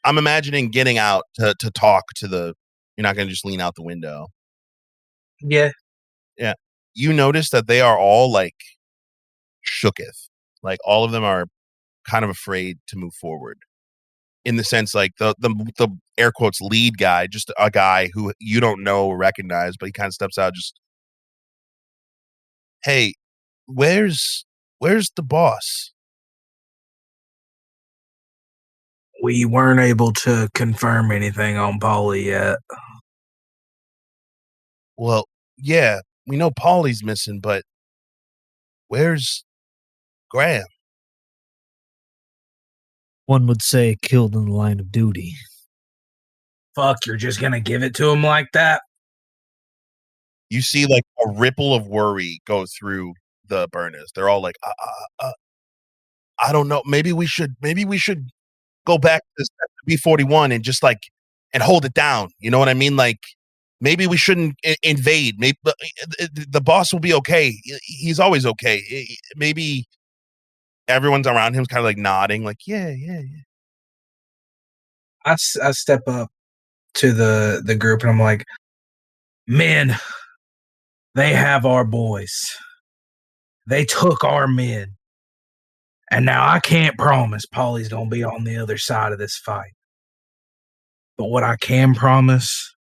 I'm imagining getting out to talk to the, you're not going to just lean out the window. Yeah. Yeah. You notice that they are all like shooketh. Like all of them are kind of afraid to move forward. In the sense like the air quotes lead guy, just a guy who you don't know or recognize, but he kind of steps out just, hey, where's the boss? We weren't able to confirm anything on Paulie yet. Well, yeah, we know Paulie's missing, but where's Graham? One would say killed in the line of duty. Fuck, you're just gonna give it to him like that? You see like a ripple of worry go through the Burners. They're all like, I don't know. Maybe we should go back to B41 and just like and hold it down. You know what I mean? Like maybe we shouldn't invade. Maybe the boss will be okay. He's always okay. Maybe everyone's around him's kind of like nodding, like yeah. I step up to the group and I'm like, men, they have our boys. They took our men. And now I can't promise Paulie's going to be on the other side of this fight. But what I can promise,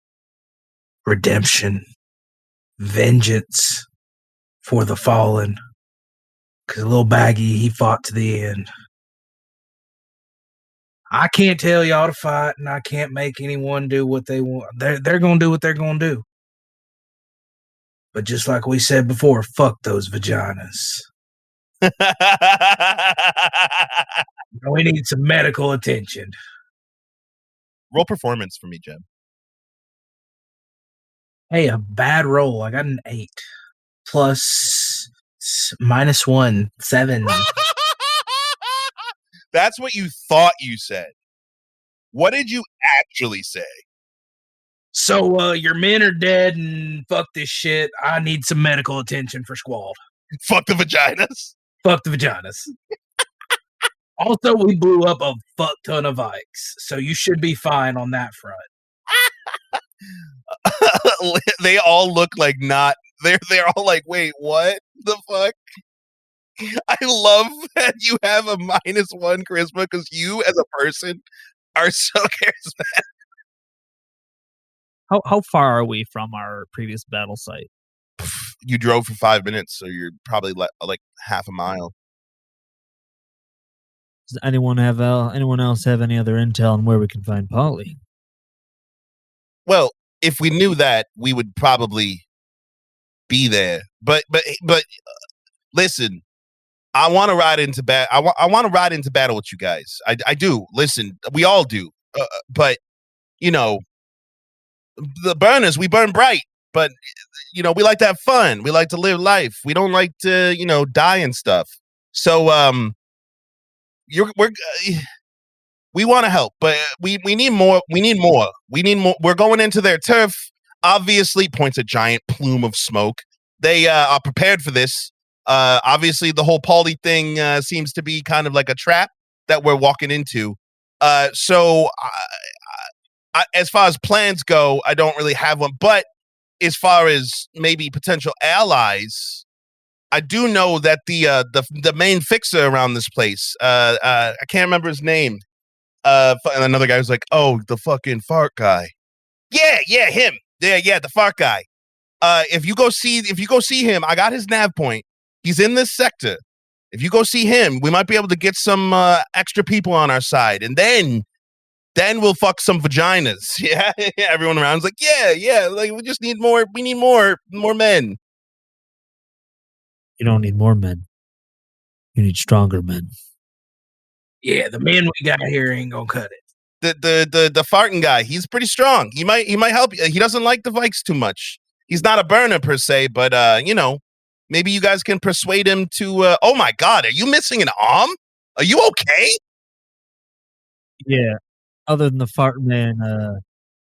redemption, vengeance for the fallen. Because little Baggy, he fought to the end. I can't tell y'all to fight, and I can't make anyone do what they want. They're going to do what they're going to do. But just like we said before, fuck those vaginas. We need some medical attention. Roll performance for me, Jeb. Hey, a bad roll. I got an 8 plus -1, 7. That's what you thought you said. What did you actually say? So, your men are dead and fuck this shit. I need some medical attention for Squall. Fuck the vaginas. Fuck the vaginas. Also, we blew up a fuck ton of Vikes, so you should be fine on that front. They all look like not. They're all like, wait, what the fuck? I love that you have a -1 charisma because you, as a person, are so charismatic. How far are we from our previous battle site? You drove for 5 minutes, so you're probably like half a mile. Does anyone else have any other intel on where we can find Polly? Well, if we knew that, we would probably be there. But listen, I want to ride into battle. I want to ride into battle with you guys. I do. Listen, we all do. But you know, the burners, we burn bright. But you know, we like to have fun. We like to live life. We don't like to, die and stuff. So we want to help, but we need more. We need more. We're going into their turf. Obviously, points a giant plume of smoke. They are prepared for this. Obviously, the whole Pauly thing seems to be kind of like a trap that we're walking into. So, as far as plans go, I don't really have one. But as far as maybe potential allies, I do know that the main fixer around this place. I can't remember his name. And another guy was like, "Oh, the fucking fart guy." Yeah, him. Yeah, the fart guy. If you go see him, I got his nav point. He's in this sector. If you go see him, we might be able to get some extra people on our side, and then we'll fuck some vaginas. Yeah, everyone around's like, yeah. Like we just need more. We need more men. You don't need more men. You need stronger men. Yeah, the man we got here ain't gonna cut it. The farting guy, he's pretty strong. He might help you. He doesn't like the Vikes too much. He's not a burner per se, but maybe you guys can persuade him to. Oh my God, are you missing an arm? Are you okay? Yeah. Other than the fart man,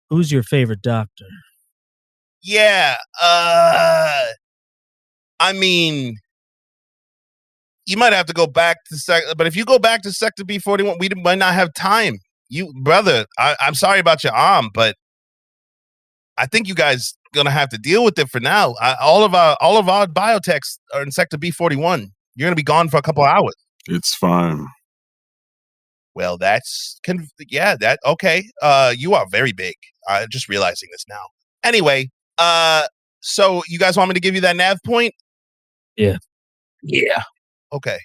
who's your favorite doctor? Yeah. I mean, you might have to go back to but if you go back to Sector B41, we might not have time. You brother, I'm sorry about your arm, but I think you guys gonna have to deal with it for now. All of our biotechs are in Sector B41. You're gonna be gone for a couple hours. It's fine. Well, that's okay. You are very big. I'm just realizing this now. Anyway, so you guys want me to give you that nav point? Yeah. Okay.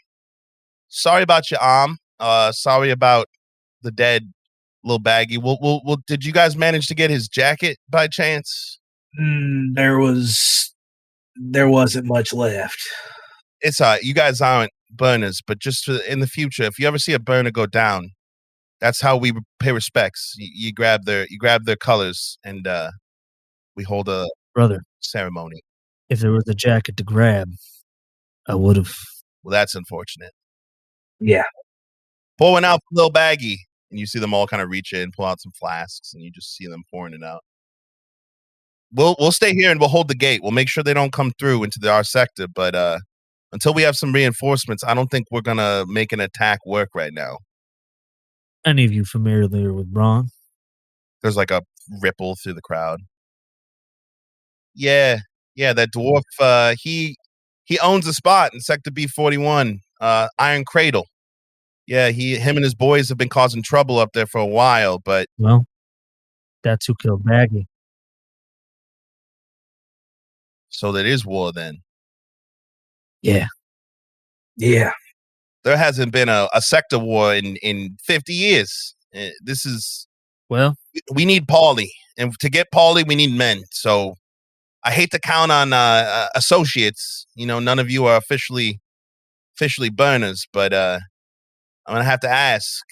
Sorry about your arm. Sorry about the dead little baggy. We'll did you guys manage to get his jacket by chance? There wasn't much left. It's all right. You guys aren't burners, but just in the future, if you ever see a burner go down, that's how we pay respects. You grab their colors and we hold a Brother, ceremony. if there was a jacket to grab, I would have. Well, that's unfortunate. Yeah. Pour one out for little baggy, and you see them all kind of reach in, pull out some flasks, and you just see them pouring it out. We'll stay here and we'll hold the gate. We'll make sure they don't come through into our sector, but until we have some reinforcements, I don't think we're gonna make an attack work right now. Any of you familiar with Braun? There's like a ripple through the crowd. Yeah, that dwarf. He owns a spot in Sector B41, Iron Cradle. Yeah, him and his boys have been causing trouble up there for a while, but Well, that's who killed Baggy. so there is war then. Yeah. There hasn't been a sector war in 50 years. This is Well, we need Pauly, and to get Pauly, we need men. So I hate to count on associates. None of you are officially burners, but I'm gonna have to ask.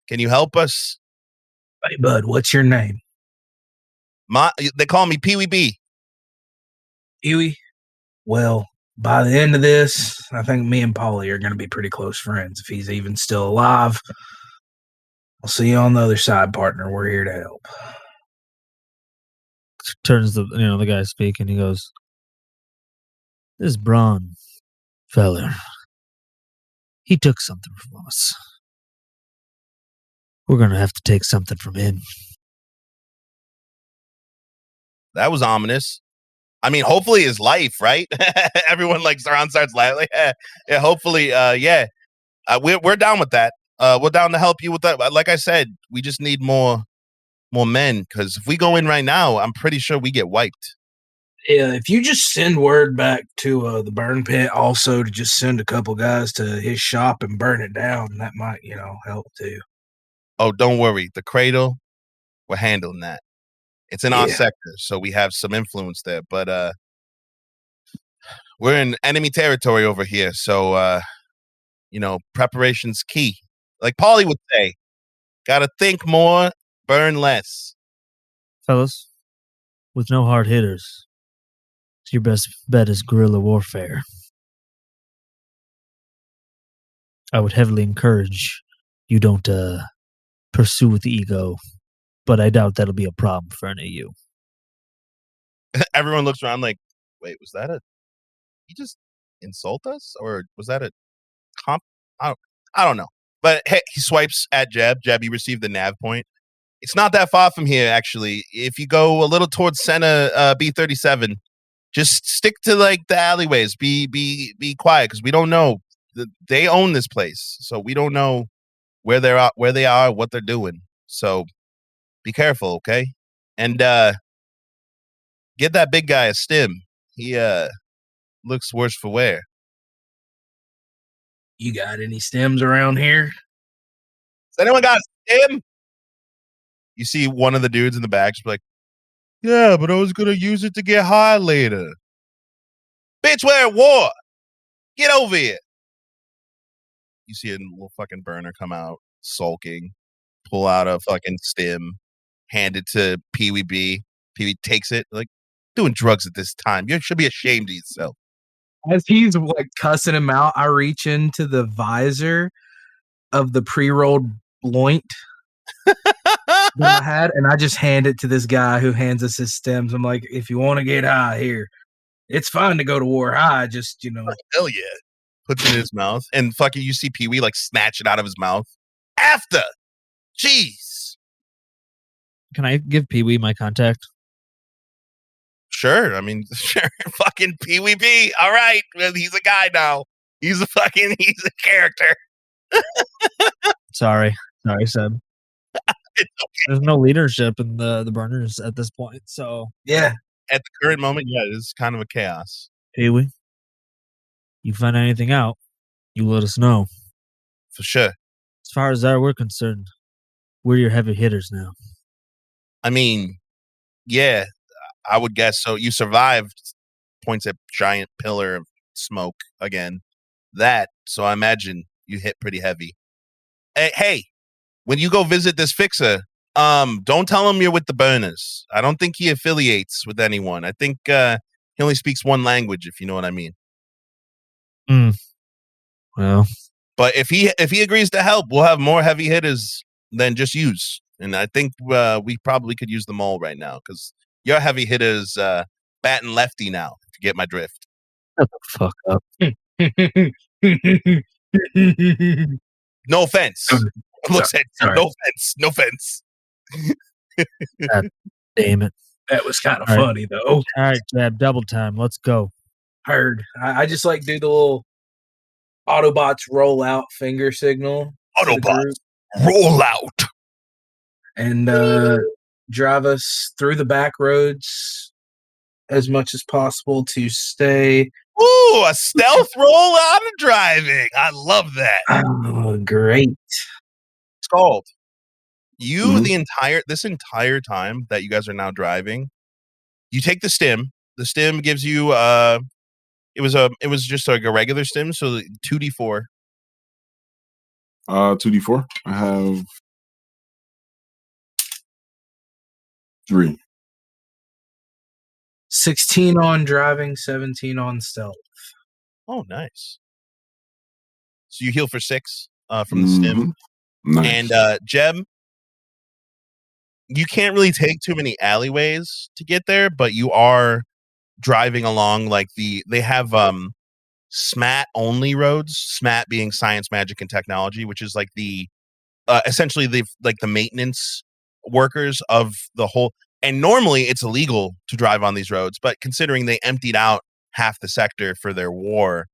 Can you help us? Hey, bud, what's your name? They call me Pee Wee B. Huey, well, by the end of this, I think me and Polly are going to be pretty close friends if he's even still alive. I'll see you on the other side, partner. We're here to help. Turns the guy speaking. He goes, "This Braun feller, he took something from us. We're gonna have to take something from him." That was ominous. I mean, hopefully his life, right? Everyone starts laughing. Yeah, hopefully, yeah. We're down with that. We're down to help you with that. Like I said, we just need more men, because if we go in right now, I'm pretty sure we get wiped. Yeah, if you just send word back to the burn pit, also to just send a couple guys to his shop and burn it down, that might, help too. Oh, don't worry. The cradle, we're handling that. It's in our Yeah. sector, so we have some influence there. But we're in enemy territory over here, so preparation's key. Like Polly would say, gotta think more, burn less. Fellas, with no hard hitters, your best bet is guerrilla warfare. I would heavily encourage you don't pursue the ego, but I doubt that'll be a problem for any of you. Everyone looks around like, wait, was that he just insult us? Or was that a comp? I don't know. But hey, he swipes at Jeb. Jeb, you received the nav point. It's not that far from here, actually. If you go a little towards Senna B37, just stick to the alleyways. Be quiet, because we don't know. They own this place, so we don't know where they are, what they're doing. So be careful, okay? And get that big guy a stim. He looks worse for wear. You got any stems around here? Has anyone got a stim? You see one of the dudes in the back just like, yeah, but I was gonna use it to get high later. Bitch, we're at war. Get over here. You see a little fucking burner come out, sulking, pull out a fucking stim, hand it to Pee Wee B. Pee Wee takes it, like, doing drugs at this time. You should be ashamed of yourself. As he's cussing him out, I reach into the visor of the pre-rolled bloint that I had, and I just hand it to this guy who hands us his stems. I'm like, if you want to get high here, it's fine to go to war high. Just Hell yeah. Puts it in his mouth, and fucking you see Pee Wee snatch it out of his mouth. After, jeez. Can I give Pee Wee my contact? Sure. I mean, sure. Fucking Pee Wee B. All right. Well, he's a guy now. He's a character. Sorry, Seb. It's okay. There's no leadership in the burners at this point, so yeah. At the current moment, yeah, it's kind of a chaos. Pee Wee, you find anything out, you let us know. For sure. As far as we're concerned, we're your heavy hitters now. I mean, yeah, I would guess so. You survived, points at giant pillar of smoke again. So I imagine you hit pretty heavy. Hey, when you go visit this fixer, don't tell him you're with the burners. I don't think he affiliates with anyone. I think he only speaks one language, if you know what I mean. Well, but if he agrees to help, we'll have more heavy hitters than just use. And I think we probably could use them all right now, because your heavy hitters batting lefty now, if you get my drift. Shut the fuck up. No offense. Looks at you. Sorry. No offense. God damn it. That was kind of All right. funny, though. All right, Jab, double time. Let's go. Heard. I just do the little Autobots roll out finger signal. Autobots roll out. And drive us through the back roads as much as possible to stay. Ooh, a stealth roll out of driving. I love that. Oh, great. It's called. This entire time that you guys are now driving, you take the stim. The stim gives you it was just like a regular stim, so 2d4. 2d4. I have 3. 16 on driving, 17 on stealth. Oh, nice. So you heal for 6 from the stim. Nice. And Jeb, you can't really take too many alleyways to get there, but you are driving along like they have SMAT only roads, SMAT being science, magic, and technology, which is like the essentially the maintenance workers of the whole. And normally it's illegal to drive on these roads, but considering they emptied out half the sector for their war,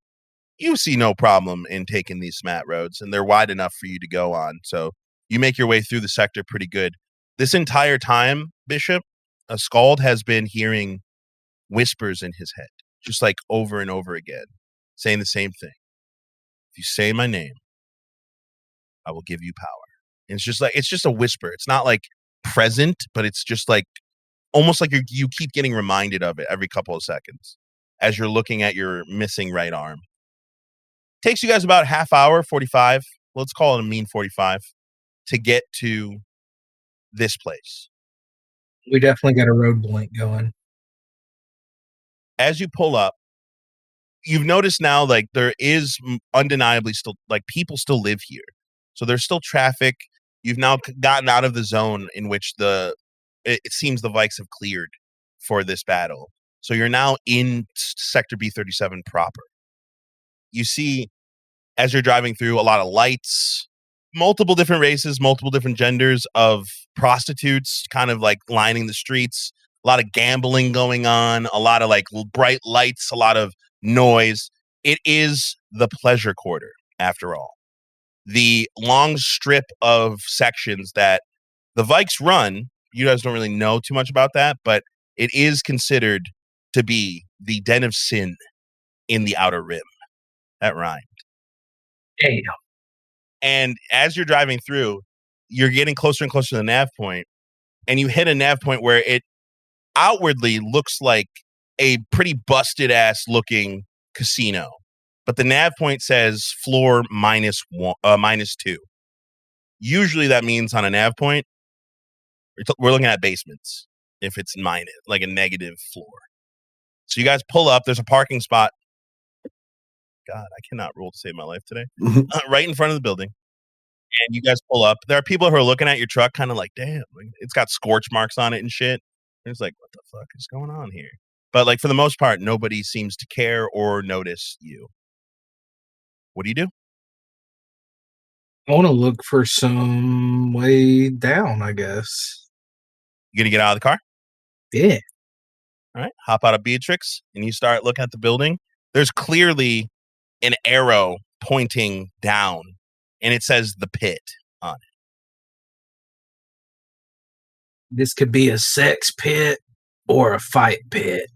you see no problem in taking these SMAT roads, and they're wide enough for you to go on. So you make your way through the sector pretty good. This entire time, Bishop, a Scald has been hearing whispers in his head, just like over and over again, saying the same thing. If you say my name, I will give you power. And it's just a whisper. It's not like present, but it's just like almost like you keep getting reminded of it every couple of seconds as you're looking at your missing right arm. Takes you guys about half hour, 45. Let's call it a mean 45 to get to this place. We definitely got a road blink going. As you pull up, you've noticed now like there is undeniably still like people still live here. So there's still traffic. You've now gotten out of the zone in which it seems the Vikes have cleared for this battle. So you're now in Sector B37 proper. You see, as you're driving through, a lot of lights, multiple different races, multiple different genders of prostitutes kind of like lining the streets, a lot of gambling going on, a lot of like bright lights, a lot of noise. It is the pleasure quarter, after all. The long strip of sections that the Vikes run, you guys don't really know too much about that, but it is considered to be the den of sin in the Outer Rim. That rhymed. Damn. And as you're driving through, you're getting closer and closer to the nav point, and you hit a nav point where it outwardly looks like a pretty busted ass looking casino. But the nav point says floor -2. Usually that means on a nav point, we're looking at basements if it's minus, like a negative floor. So you guys pull up. There's a parking spot. God, I cannot roll to save my life today. Right in front of the building. And you guys pull up. There are people who are looking at your truck kind of like, damn, it's got scorch marks on it and shit. And it's like, what the fuck is going on here? But like for the most part, nobody seems to care or notice you. What do you do? I want to look for some way down, I guess. You gonna get out of the car? Yeah. All right. Hop out of Beatrix and you start looking at the building. There's clearly an arrow pointing down, and it says the pit on it. This could be a sex pit or a fight pit.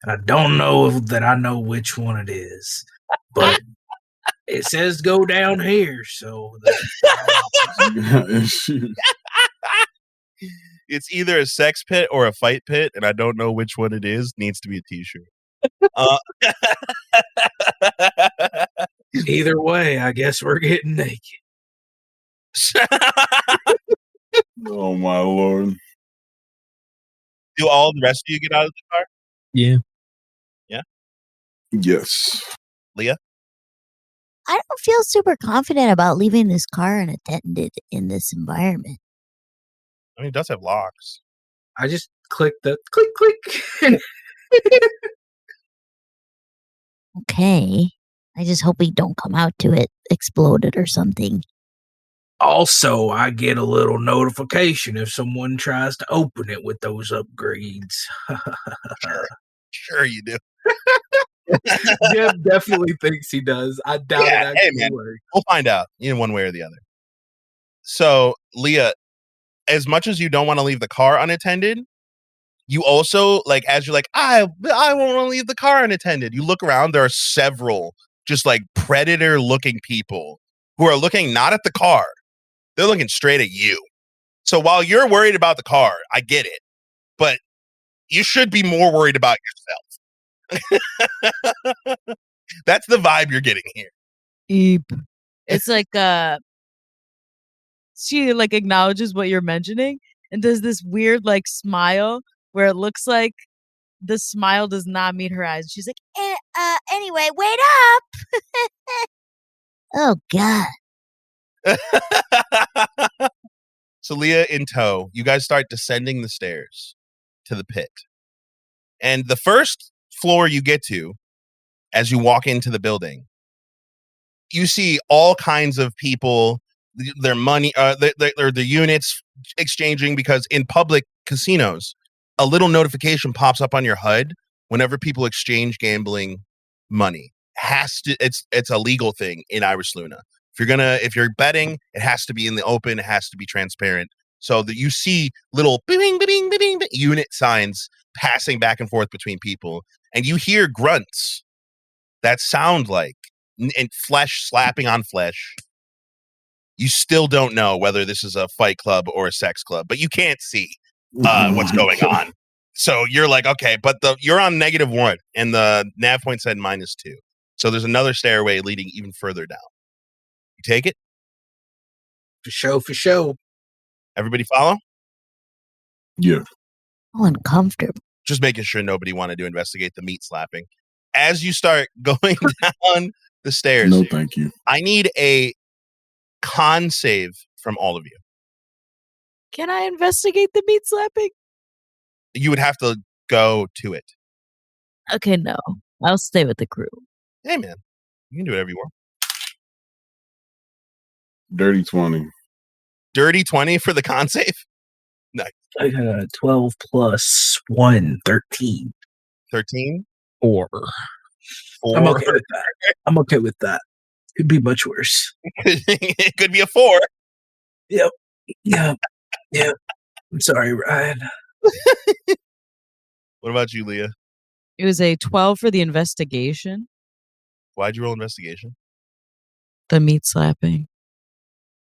And I don't know that I know which one it is. But it says go down here, so It's either a sex pit or a fight pit, and I don't know which one it is. Needs to be a t-shirt. Either way, I guess we're getting naked. Oh my lord. Do all the rest of you get out of the car? Yeah. Yes. Leah? I don't feel super confident about leaving this car unattended in this environment. I mean, it does have locks. I just clicked the click. Okay. I just hope we don't come out to it exploded or something. Also, I get a little notification if someone tries to open it with those upgrades. Sure you do. Jeb definitely thinks he does. I doubt it actually hey, man. works. We'll find out in one way or the other. So, Leah, as much as you don't want to leave the car unattended, you also, like, as you're like, I won't want to leave the car unattended. You look around, there are several just like predator-looking people who are looking not at the car. They're looking straight at you. So while you're worried about the car, I get it. But you should be more worried about yourself. That's the vibe you're getting here. Eep. It's like she like acknowledges what you're mentioning and does this weird like smile where it looks like the smile does not meet her eyes. She's like, Anyway, wait up. Oh, God. So Leah in tow, you guys start descending the stairs to the pit. And the first floor you get to, as you walk into the building, you see all kinds of people, their money, their units exchanging, because in public casinos, a little notification pops up on your HUD whenever people exchange gambling money. It's a legal thing in Irish Luna. If you're betting, it has to be in the open, it has to be transparent, so that you see little bing, bing, bing, bing, unit signs passing back and forth between people, and you hear grunts that sound like and flesh slapping on flesh. You still don't know whether this is a fight club or a sex club, but you can't see what's going on. So you're like, okay, but you're on -1, and the nav point said -2. So there's another stairway leading even further down. You take it? For show. Everybody follow? Yeah. Oh, uncomfortable. Just making sure nobody wanted to investigate the meat slapping. As you start going down the stairs, No, thank you. I need a con save from all of you. can I investigate the meat slapping? You would have to go to it. Okay, no. I'll stay with the crew. Hey, man. You can do whatever you want. Dirty 20. Dirty 20 for the con save? I got a 12 plus 1, 13. 13? 4. I'm okay with that. I'm okay with that. Could be much worse. It could be a 4. Yep. I'm sorry, Ryan. What about you, Leah? It was a 12 for the investigation. Why'd you roll investigation? The meat slapping.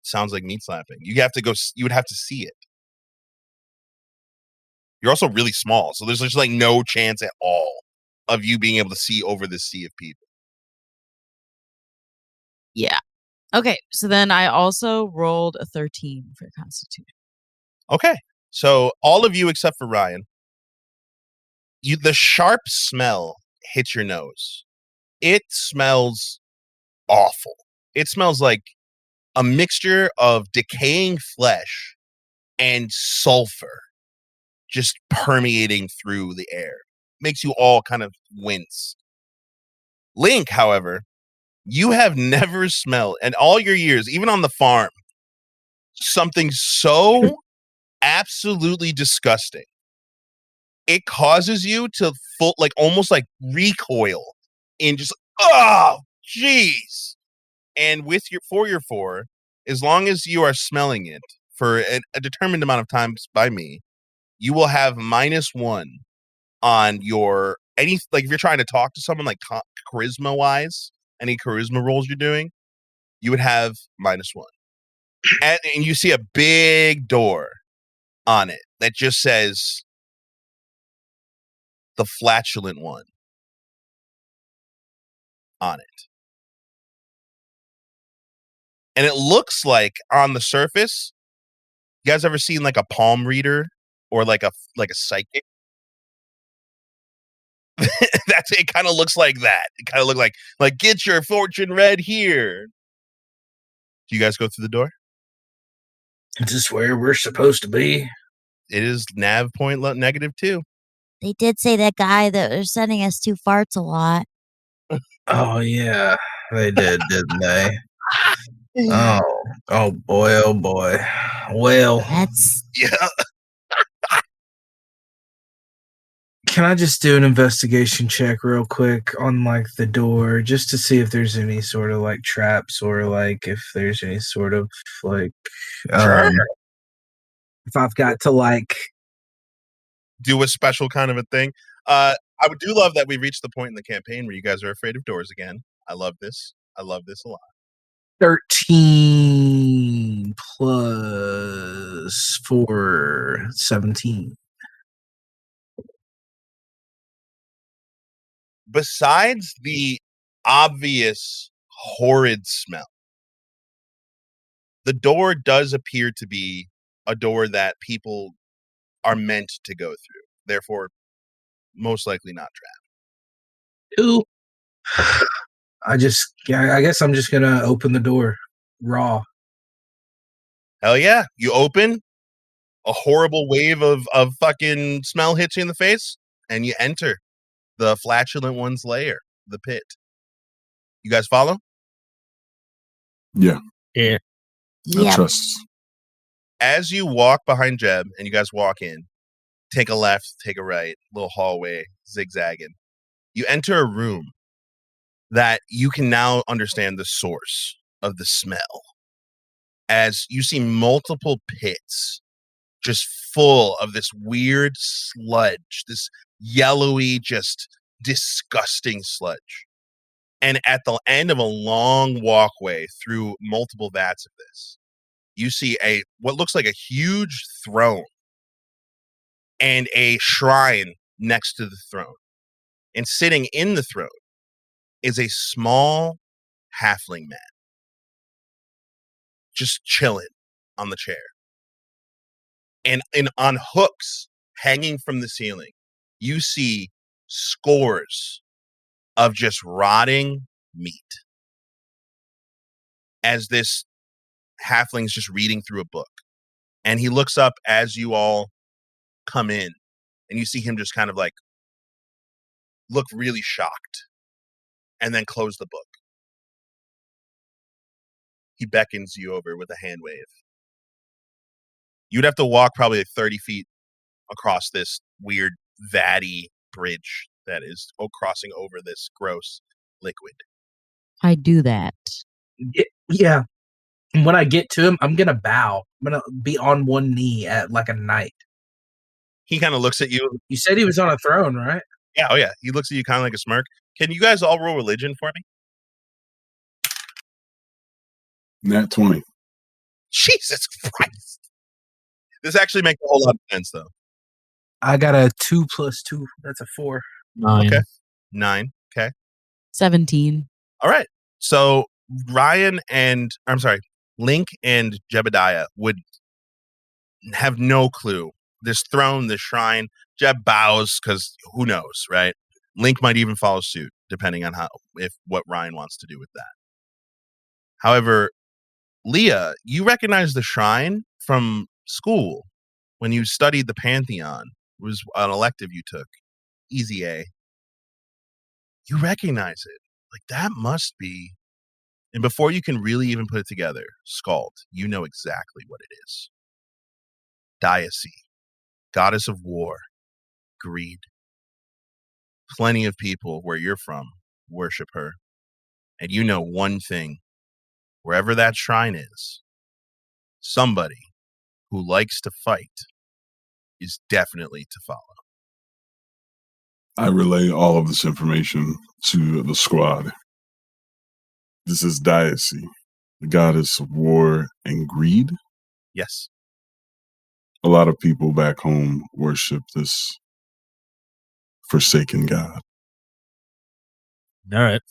Sounds like meat slapping. You would have to see it. You're also really small, so there's just like no chance at all of you being able to see over this sea of people. Yeah. Okay, so then I also rolled a 13 for Constitution. Okay, so all of you except for Ryan, the sharp smell hits your nose. It smells awful. It smells like a mixture of decaying flesh and sulfur just permeating through the air. Makes you all kind of wince. Link, however, you have never smelled, in all your years, even on the farm, something so absolutely disgusting. It causes you to almost like recoil in just, oh, jeez. And for your 4, as long as you are smelling it for a determined amount of times by me, you will have -1 on your if you're trying to talk to someone, like charisma wise, any charisma rolls you're doing, you would have -1. And you see a big door on it that just says the flatulent one on it. And it looks like on the surface, you guys ever seen like a palm reader or like a psychic? It kind of looks like that. It kind of looks like get your fortune read here. Do you guys go through the door? Is this where we're supposed to be? It is nav point -2. They did say that guy that was sending us 2 farts a lot. Oh, yeah. They did, didn't they? Oh boy, oh boy. Well, That's Yeah. can I just do an investigation check real quick on like the door just to see if there's any sort of like traps or like if there's any sort of like Sure. if I've got to like Do a special kind of a thing. I would do love that we reached the point in the campaign where you guys are afraid of doors again. I love this. I love this a lot. 13 plus 4, 17. Besides the obvious horrid smell, the door does appear to be a door that people are meant to go through. Therefore, most likely not trapped. 2. I guess I'm just gonna open the door raw. Hell yeah. You open, a horrible wave of fucking smell hits you in the face, and you enter the flatulent one's lair, the pit. You guys follow? Yeah, Yeah. I Yep. trust. As you walk behind Jeb and you guys walk in, take a left, take a right, little hallway, zigzagging. You enter a room that you can now understand the source of the smell. As you see multiple pits just full of this weird sludge, this yellowy, just disgusting sludge. And at the end of a long walkway through multiple vats of this, you see what looks like a huge throne and a shrine next to the throne. And sitting in the throne is a small halfling man, just chilling on the chair. And on hooks hanging from the ceiling, you see scores of just rotting meat. As this halfling's just reading through a book. And he looks up as you all come in, and you see him just kind of like look really shocked and then close the book. He beckons you over with a hand wave. You'd have to walk probably like 30 feet across this weird vatty bridge that is crossing over this gross liquid. I do that. Yeah. And when I get to him, I'm gonna bow. I'm gonna be on one knee at like a knight. He kind of looks at you. You said he was on a throne, right? Yeah, oh yeah. He looks at you kind of like a smirk. Can you guys all roll religion for me? Nat 20. Jesus Christ. This actually makes a whole lot of sense, though. I got a 2 + 2. That's a 4. 9. Okay. 9. Okay. 17. All right. So Link and Jebediah would have no clue. This throne, this shrine, Jeb bows because who knows, right? Link might even follow suit, depending on what Ryan wants to do with that. However, Leah, you recognize the shrine from school when you studied the Pantheon. It was an elective you took. Easy A. You recognize it. Like, that must be. And before you can really even put it together, Skald, you know exactly what it is. Diace, goddess of war, greed. Plenty of people where you're from worship her. And you know one thing. Wherever that shrine is, somebody who likes to fight is definitely to follow. I relay all of this information to the squad. This is Diace, the goddess of war and greed. Yes. A lot of people back home worship this forsaken god. All right.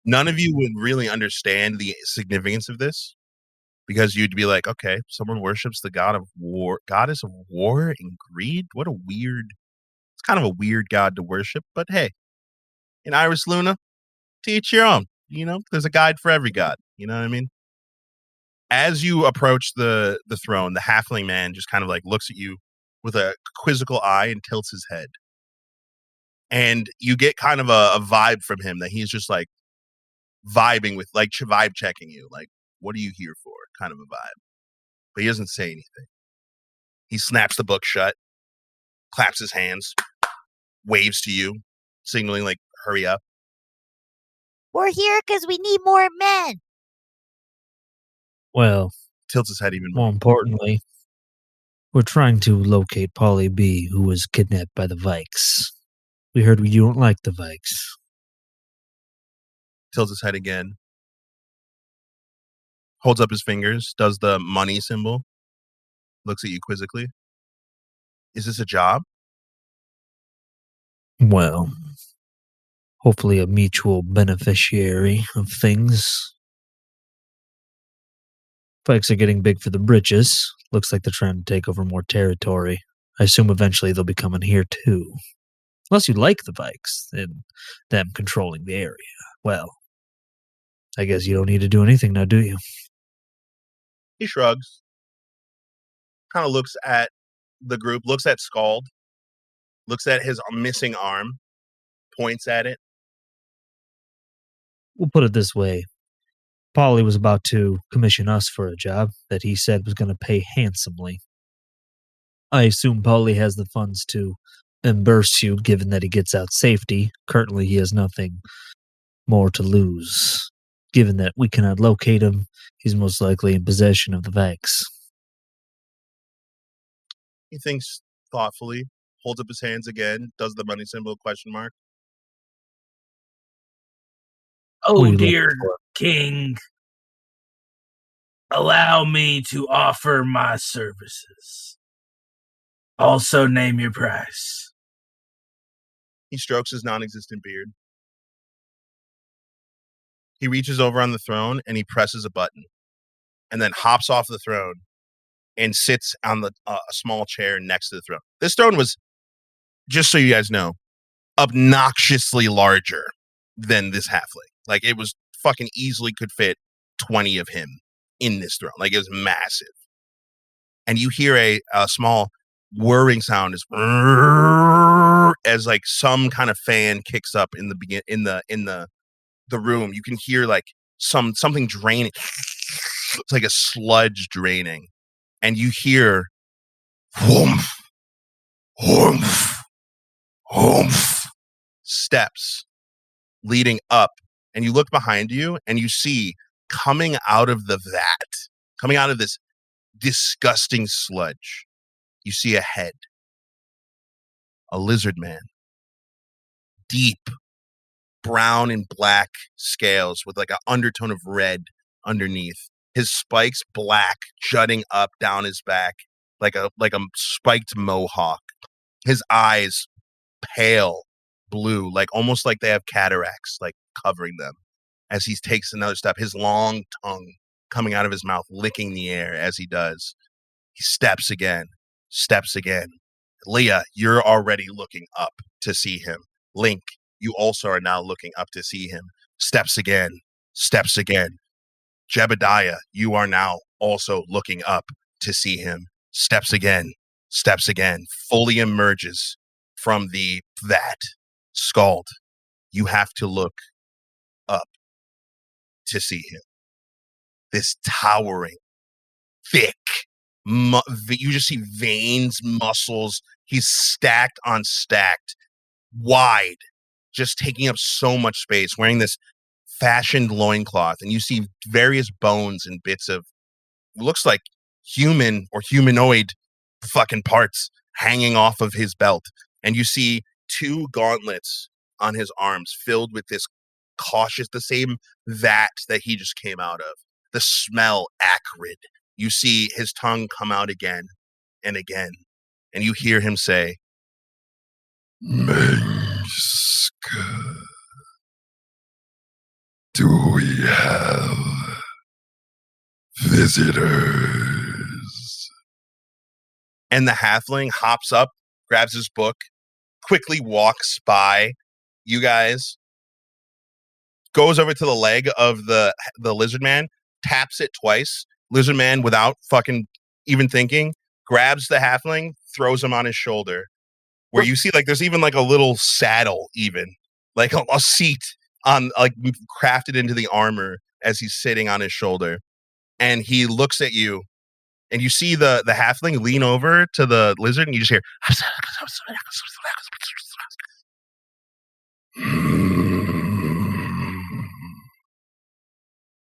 None of you would really understand the significance of this because you'd be like, okay, someone worships the goddess of war and greed. It's kind of a weird god to worship, but hey, in Iris Luna, to each your own. You know, there's a guide for every god. You know what I mean? As you approach the throne, the halfling man just kind of like looks at you with a quizzical eye and tilts his head. And you get kind of a vibe from him that he's just like vibing with, like vibe checking you. Like, what are you here for? Kind of a vibe. But he doesn't say anything. He snaps the book shut, claps his hands, waves to you, signaling like, hurry up. We're here because we need more men. Well, Tilts his head even more. more importantly, we're trying to locate Polly B, who was kidnapped by the Vikes. We heard you don't like the Vikes. Tilts his head again. Holds up his fingers, does the money symbol, looks at you quizzically. Is this a job? Well, hopefully a mutual beneficiary of things. Vikes are getting big for the britches. Looks like they're trying to take over more territory. I assume eventually they'll be coming here too. Unless you like the Vikes and them controlling the area. Well, I guess you don't need to do anything now, do you? He shrugs, kind of looks at the group, looks at Scald, looks at his missing arm, points at it. We'll put it this way. Polly was about to commission us for a job that he said was going to pay handsomely. I assume Polly has the funds to reimburse you, given that he gets out safety. Currently, he has nothing more to lose. Given that we cannot locate him, he's most likely in possession of the Vikes. He thinks thoughtfully, holds up his hands again, does the money symbol ? What are Oh, you looking dear for? king, allow me to offer my services. Also name your price. He strokes his non-existent beard. He reaches over on the throne and he presses a button and then hops off the throne and sits on the a small chair next to the throne. This throne was, just so you guys know, obnoxiously larger than this halfling. Like, it was fucking easily could fit 20 of him in this throne. Like, it was massive. And you hear a small whirring sound as like some kind of fan kicks up in the room. You can hear like something draining. It's like a sludge draining. And you hear whoomph, whoomph, whoomph steps leading up. And you look behind you and you see coming out of the vat, coming out of this disgusting sludge, you see a head, a lizard man, deep brown and black scales with like an undertone of red underneath. His spikes black, jutting up down his back like a spiked mohawk. His eyes pale blue, like almost like they have cataracts like covering them as he takes another step. His long tongue coming out of his mouth, licking the air as he does. He steps again. Leah, you're already looking up to see him. Link, you also are now looking up to see him. Steps again. Jebediah, you are now also looking up to see him. Steps again. Fully emerges from the vat. Scald, you have to look up to see him. This towering, thick, you just see veins, muscles. He's stacked on stacked, wide, just taking up so much space, wearing this fashioned loincloth. And you see various bones and bits of, looks like human or humanoid fucking parts hanging off of his belt. And you see 2 gauntlets on his arms filled with this the same vat that he just came out of. The smell acrid. You see his tongue come out again and again. And you hear him say, Minsk, do we have visitors? and the halfling hops up, grabs his book, quickly walks by you guys, goes over to the leg of the lizard man, taps it twice. Lizard man, without fucking even thinking, grabs the halfling, throws him on his shoulder. Where you see, like, there's even like a little saddle, even like a seat on, like, crafted into the armor as he's sitting on his shoulder. And he looks at you, and you see the halfling lean over to the lizard, and you just hear.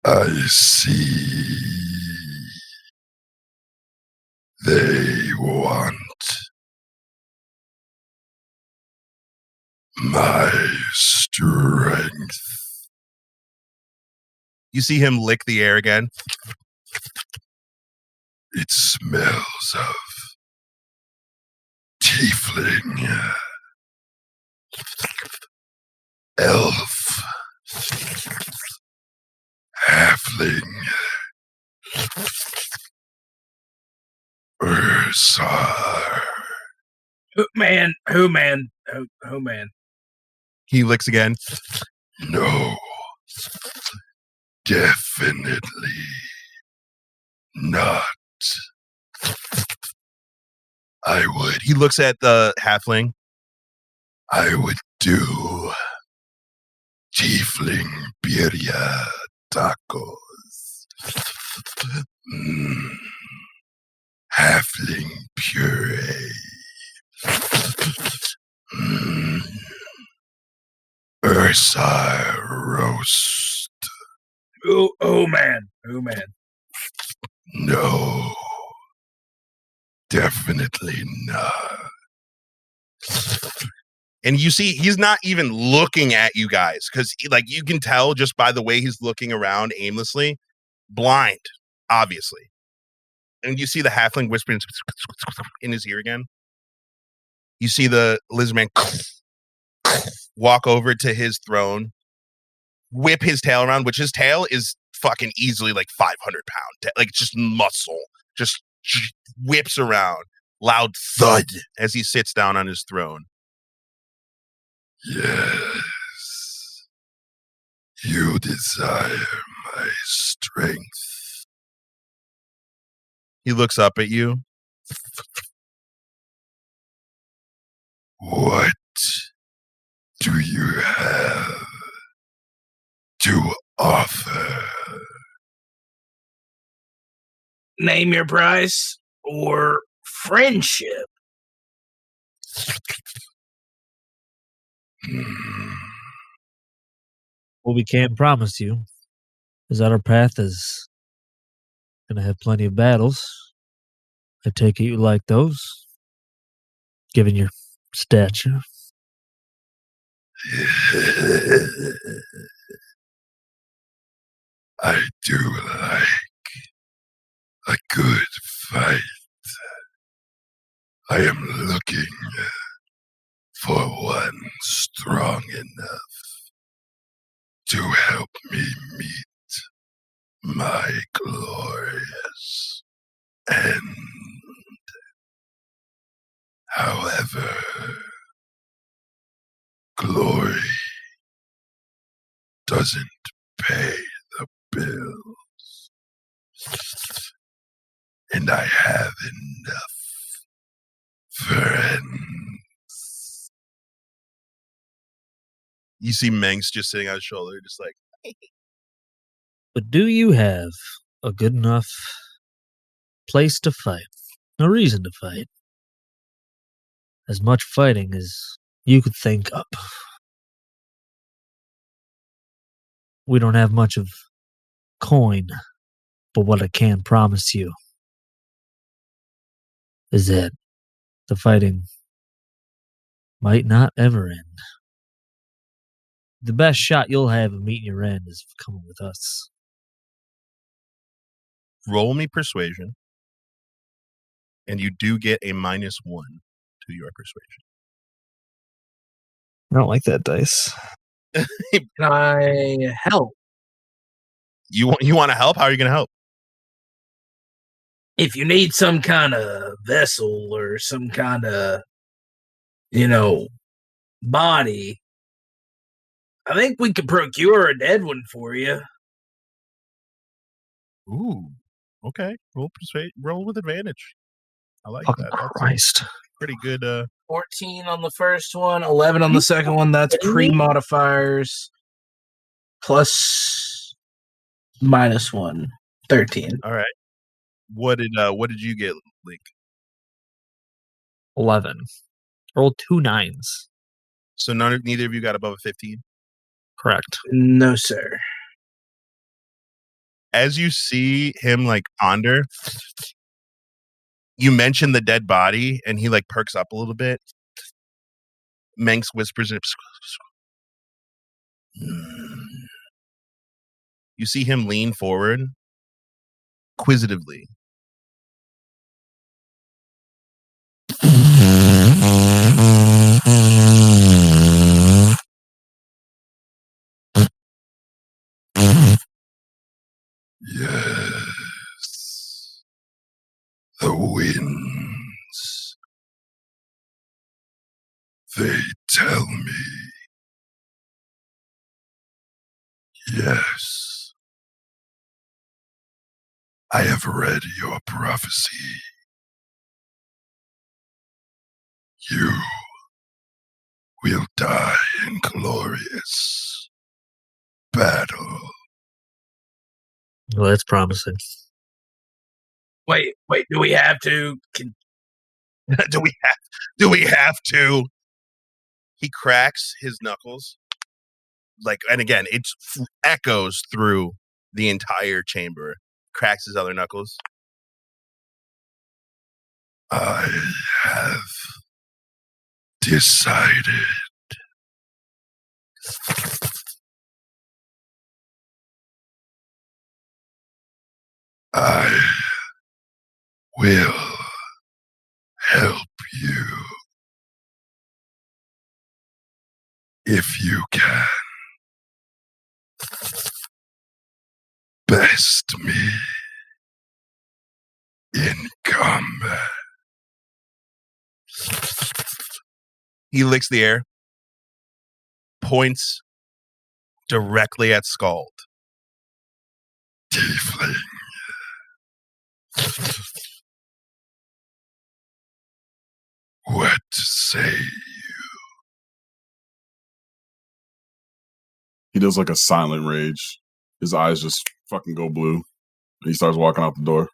I see. They want my strength. You see him lick the air again. It smells of tiefling, elf, halfling, Ursar. Who man? He licks again. No. Definitely not. I would. He looks at the halfling. I would do tiefling birria tacos. Halfling puree. Ursa roast. Oh man. No. Definitely not. And you see, he's not even looking at you guys because, like, you can tell just by the way he's looking around aimlessly, blind, obviously. And you see the halfling whispering in his ear again. You see the lizardman walk over to his throne, whip his tail around, which his tail is fucking easily like 500 pound, like just muscle, just whips around, loud thud as he sits down on his throne. Yes. You desire my strength. He looks up at you. What do you have to offer? Name your price or friendship. What we can promise you is that our path is going to have plenty of battles. I take it you like those, given your stature. I do like a good fight. I am looking for one strong enough to help me meet my glorious end. However, glory doesn't pay the bills. And I have enough friends. You see Mengs just sitting on his shoulder, just like, But do you have a good enough place to fight? A reason to fight? As much fighting as you could think up. We don't have much of coin, but what I can promise you is that the fighting might not ever end. The best shot you'll have of meeting your end is coming with us. roll me persuasion. And you do get a -1 to your persuasion. I don't like that dice. Can I help? You want to help? How are you going to help? If you need some kind of vessel or some kind of, body, I think we could procure a dead one for you. Ooh, okay. Roll with advantage. I like Fucking that. That's Christ. pretty good. 14 on the first one, 11 on the second one. That's pre-modifiers plus -1, 13. All right. What did you get, Link? 11. Rolled 2 9s. So neither of you got above a 15. Correct. No, sir. As you see him like ponder, you mention the dead body, and he like perks up a little bit. Mengs whispers, you see him lean forward, inquisitively. Yes. The winds They tell me. Yes. I have read your prophecy. You will die in glorious battle. Well, that's promising. Wait, do we have to? Do we have to? He cracks his knuckles. And again, it echoes through the entire chamber. Cracks his other knuckles. I have decided. I will help you if you can best me in combat. He licks the air, points directly at Scald. Tiefling. What say you? He does like a silent rage. His eyes just fucking go blue. He starts walking out the door.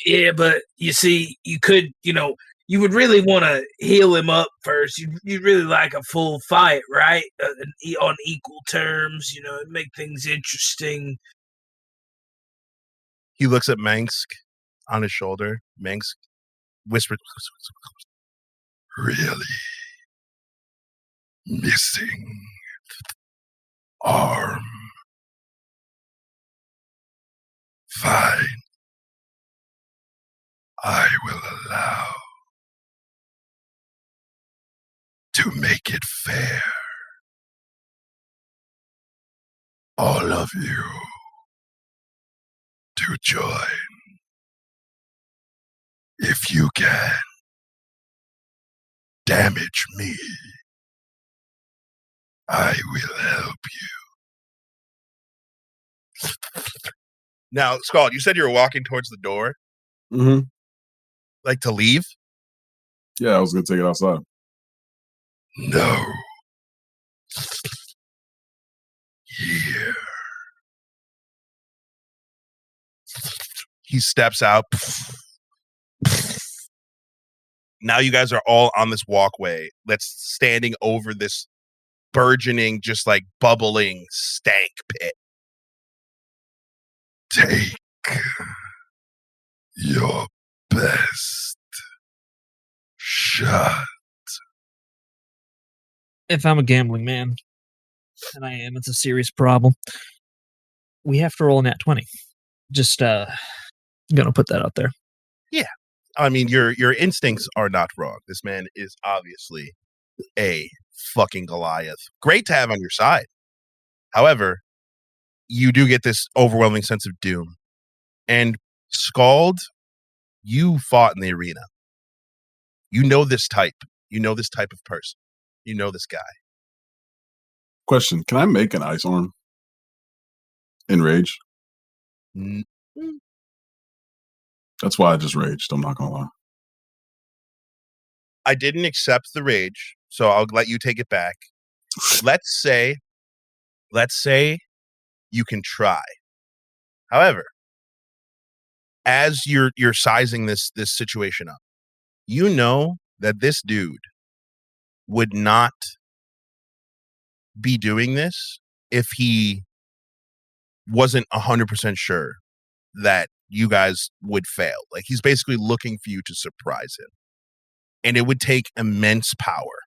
Yeah, but you see, you could, you would really want to heal him up first. You'd really like a full fight, right? On equal terms, make things interesting. He looks at Mengsk on his shoulder. Mengsk whispers, Really? Missing arm. Fine. I will allow to make it fair. All of you to join. If you can damage me, I will help you. Now, Scald, you said you were walking towards the door, Mm-hmm. like to leave? Yeah, I was going to take it outside. No. Here. He steps out. Now you guys are all on this walkway that's standing over this burgeoning, just like bubbling stank pit. Take your best shot. If I'm a gambling man, and I am, it's a serious problem. We have to roll in that 20. Just gonna put that out there. Yeah. I mean, your instincts are not wrong. This man is obviously a fucking Goliath. Great to have on your side. However, you do get this overwhelming sense of doom. And Scald, you fought in the arena. You know this type. You know this type of person. You know this guy. Question, can I make an ice arm? In rage? That's why I just raged, I'm not going to lie. I didn't accept the rage, so I'll let you take it back. Let's say you can try. However, as you're sizing this situation up, you know that this dude would not be doing this if he wasn't 100% sure that you guys would fail. Like, he's basically looking for you to surprise him. And it would take immense power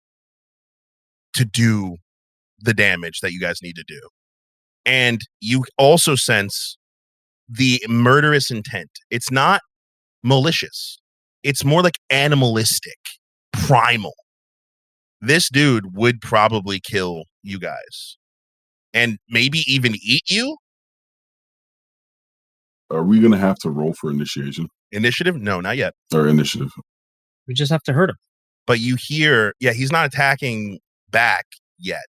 to do the damage that you guys need to do. And you also sense the murderous intent. It's not malicious. It's more like animalistic, primal. This dude would probably kill you guys and maybe even eat you. Are we going to have to roll for initiation? Initiative? No, not yet. Or initiative? We just have to hurt him. But you hear, he's not attacking back yet.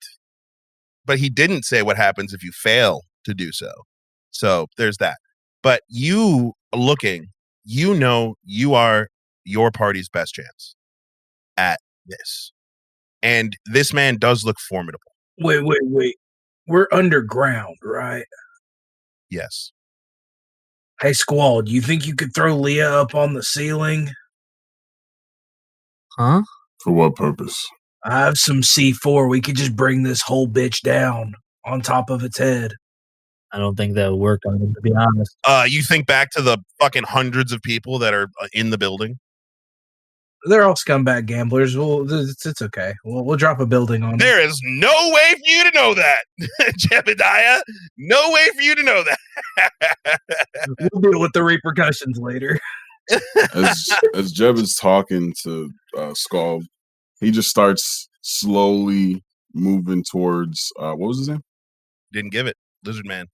But he didn't say what happens if you fail to do so. So there's that. But you looking, you know you are your party's best chance at this. And this man does look formidable. Wait. We're underground, right? Yes. Hey, Squall, do you think you could throw Leah up on the ceiling? Huh? For what purpose? I have some C4. We could just bring this whole bitch down on top of its head. I don't think that would work on him, to be honest. You think back to the fucking hundreds of people that are in the building? They're all scumbag gamblers. It's okay. We'll drop a building on them. There is no way for you to know that, Jebediah. No way for you to know that. We'll deal with the repercussions later. As Jeb is talking to Skull, he just starts slowly moving towards what was his name? Didn't give it. Lizard Man.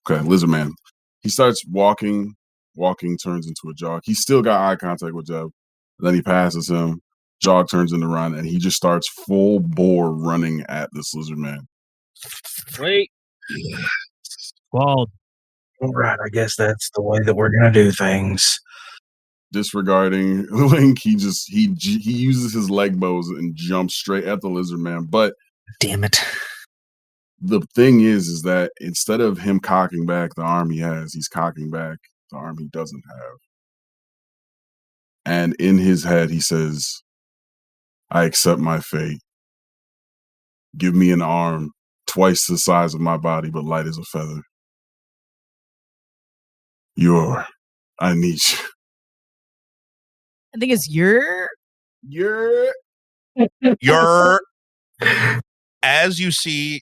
Okay, Lizard Man. He starts walking, turns into a jog. He's still got eye contact with Jeb. Then he passes him, jog turns into run, and he just starts full bore running at this Lizard Man. Wait. Well, All right, I guess that's the way that we're gonna do things. Disregarding Link, he uses his leg bows and jumps straight at the Lizard Man. But damn it. The thing is that instead of him cocking back the arm he has, he's cocking back the arm he doesn't have. And in his head, he says, I accept my fate. Give me an arm twice the size of my body, but light as a feather. I need you. I think it's your. As you see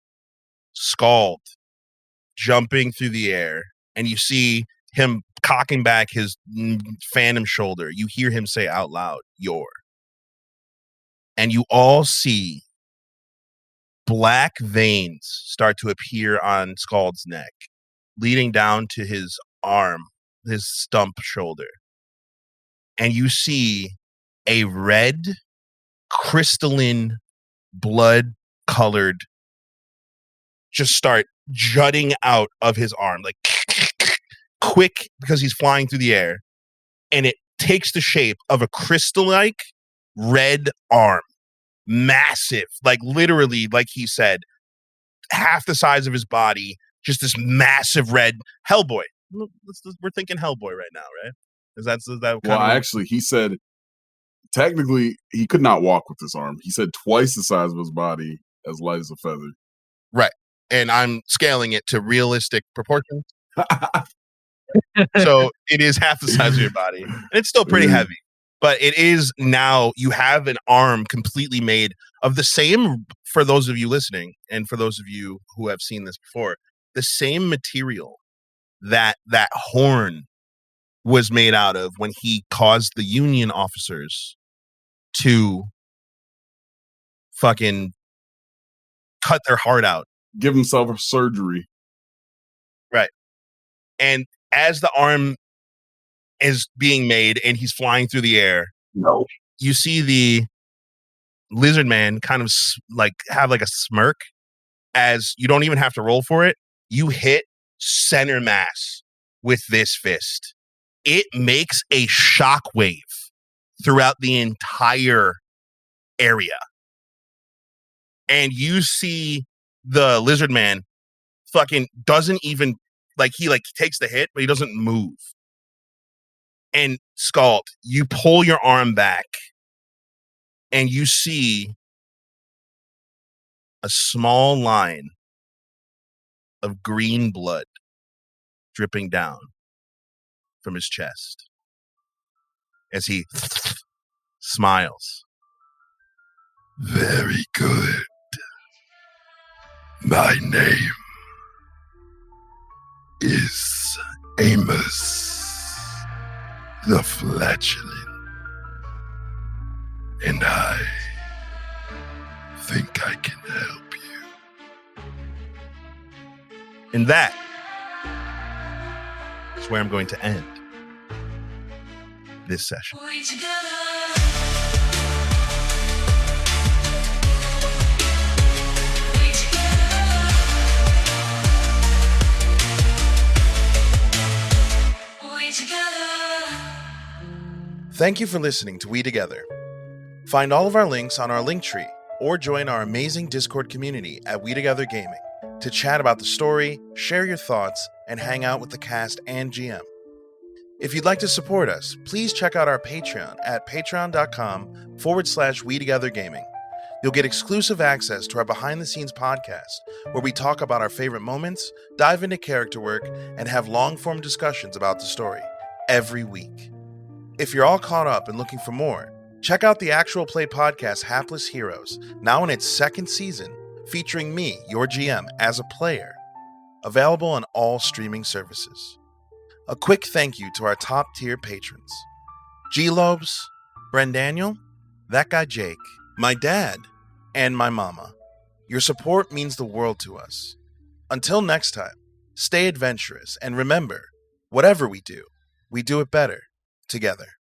Scald jumping through the air, and you see him cocking back his phantom shoulder, you hear him say out loud, and you all see black veins start to appear on Scald's neck, leading down to his arm, his stump shoulder. And you see a red, crystalline, blood-colored just start jutting out of his arm, like quick, because he's flying through the air, and it takes the shape of a crystal-like red arm, massive, like literally, like he said, half the size of his body, just this massive red Hellboy. We're thinking Hellboy right now, right? Is that well, actually, he said technically he could not walk with this arm. He said twice the size of his body, as light as a feather. Right. And I'm scaling it to realistic proportions. So it is half the size of your body. And it's still pretty heavy. But it is now, you have an arm completely made of the same, for those of you listening, and for those of you who have seen this before, the same material that horn was made out of when he caused the Union officers to fucking cut their heart out. Give himself a surgery. Right. And as the arm is being made and he's flying through the air, you see the Lizard Man kind of like have like a smirk, as you don't even have to roll for it. You hit center mass with this fist. It makes a shockwave throughout the entire area. And you see the Lizard Man fucking doesn't even, like, he like takes the hit, but he doesn't move. And Scald, you pull your arm back and you see a small line of green blood dripping down from his chest as he smiles. Very good. My name is Amos the Flatulent, and I think I can help you. And that is where I'm going to end this session. Thank you for listening to WeTogether. Find all of our links on our Linktree or join our amazing Discord community at WeTogether Gaming to chat about the story, share your thoughts, and hang out with the cast and GM. If you'd like to support us, please check out our Patreon at patreon.com/WeTogetherGaming. You'll get exclusive access to our behind-the-scenes podcast, where we talk about our favorite moments, dive into character work, and have long-form discussions about the story every week. If you're all caught up and looking for more, check out the actual play podcast Hapless Heroes, now in its second season, featuring me, your GM, as a player. Available on all streaming services. A quick thank you to our top-tier patrons. GxLobes, BrenDaniel, that guy Jake, my dad, and my mama. Your support means the world to us. Until next time, stay adventurous and remember, whatever we do it better together.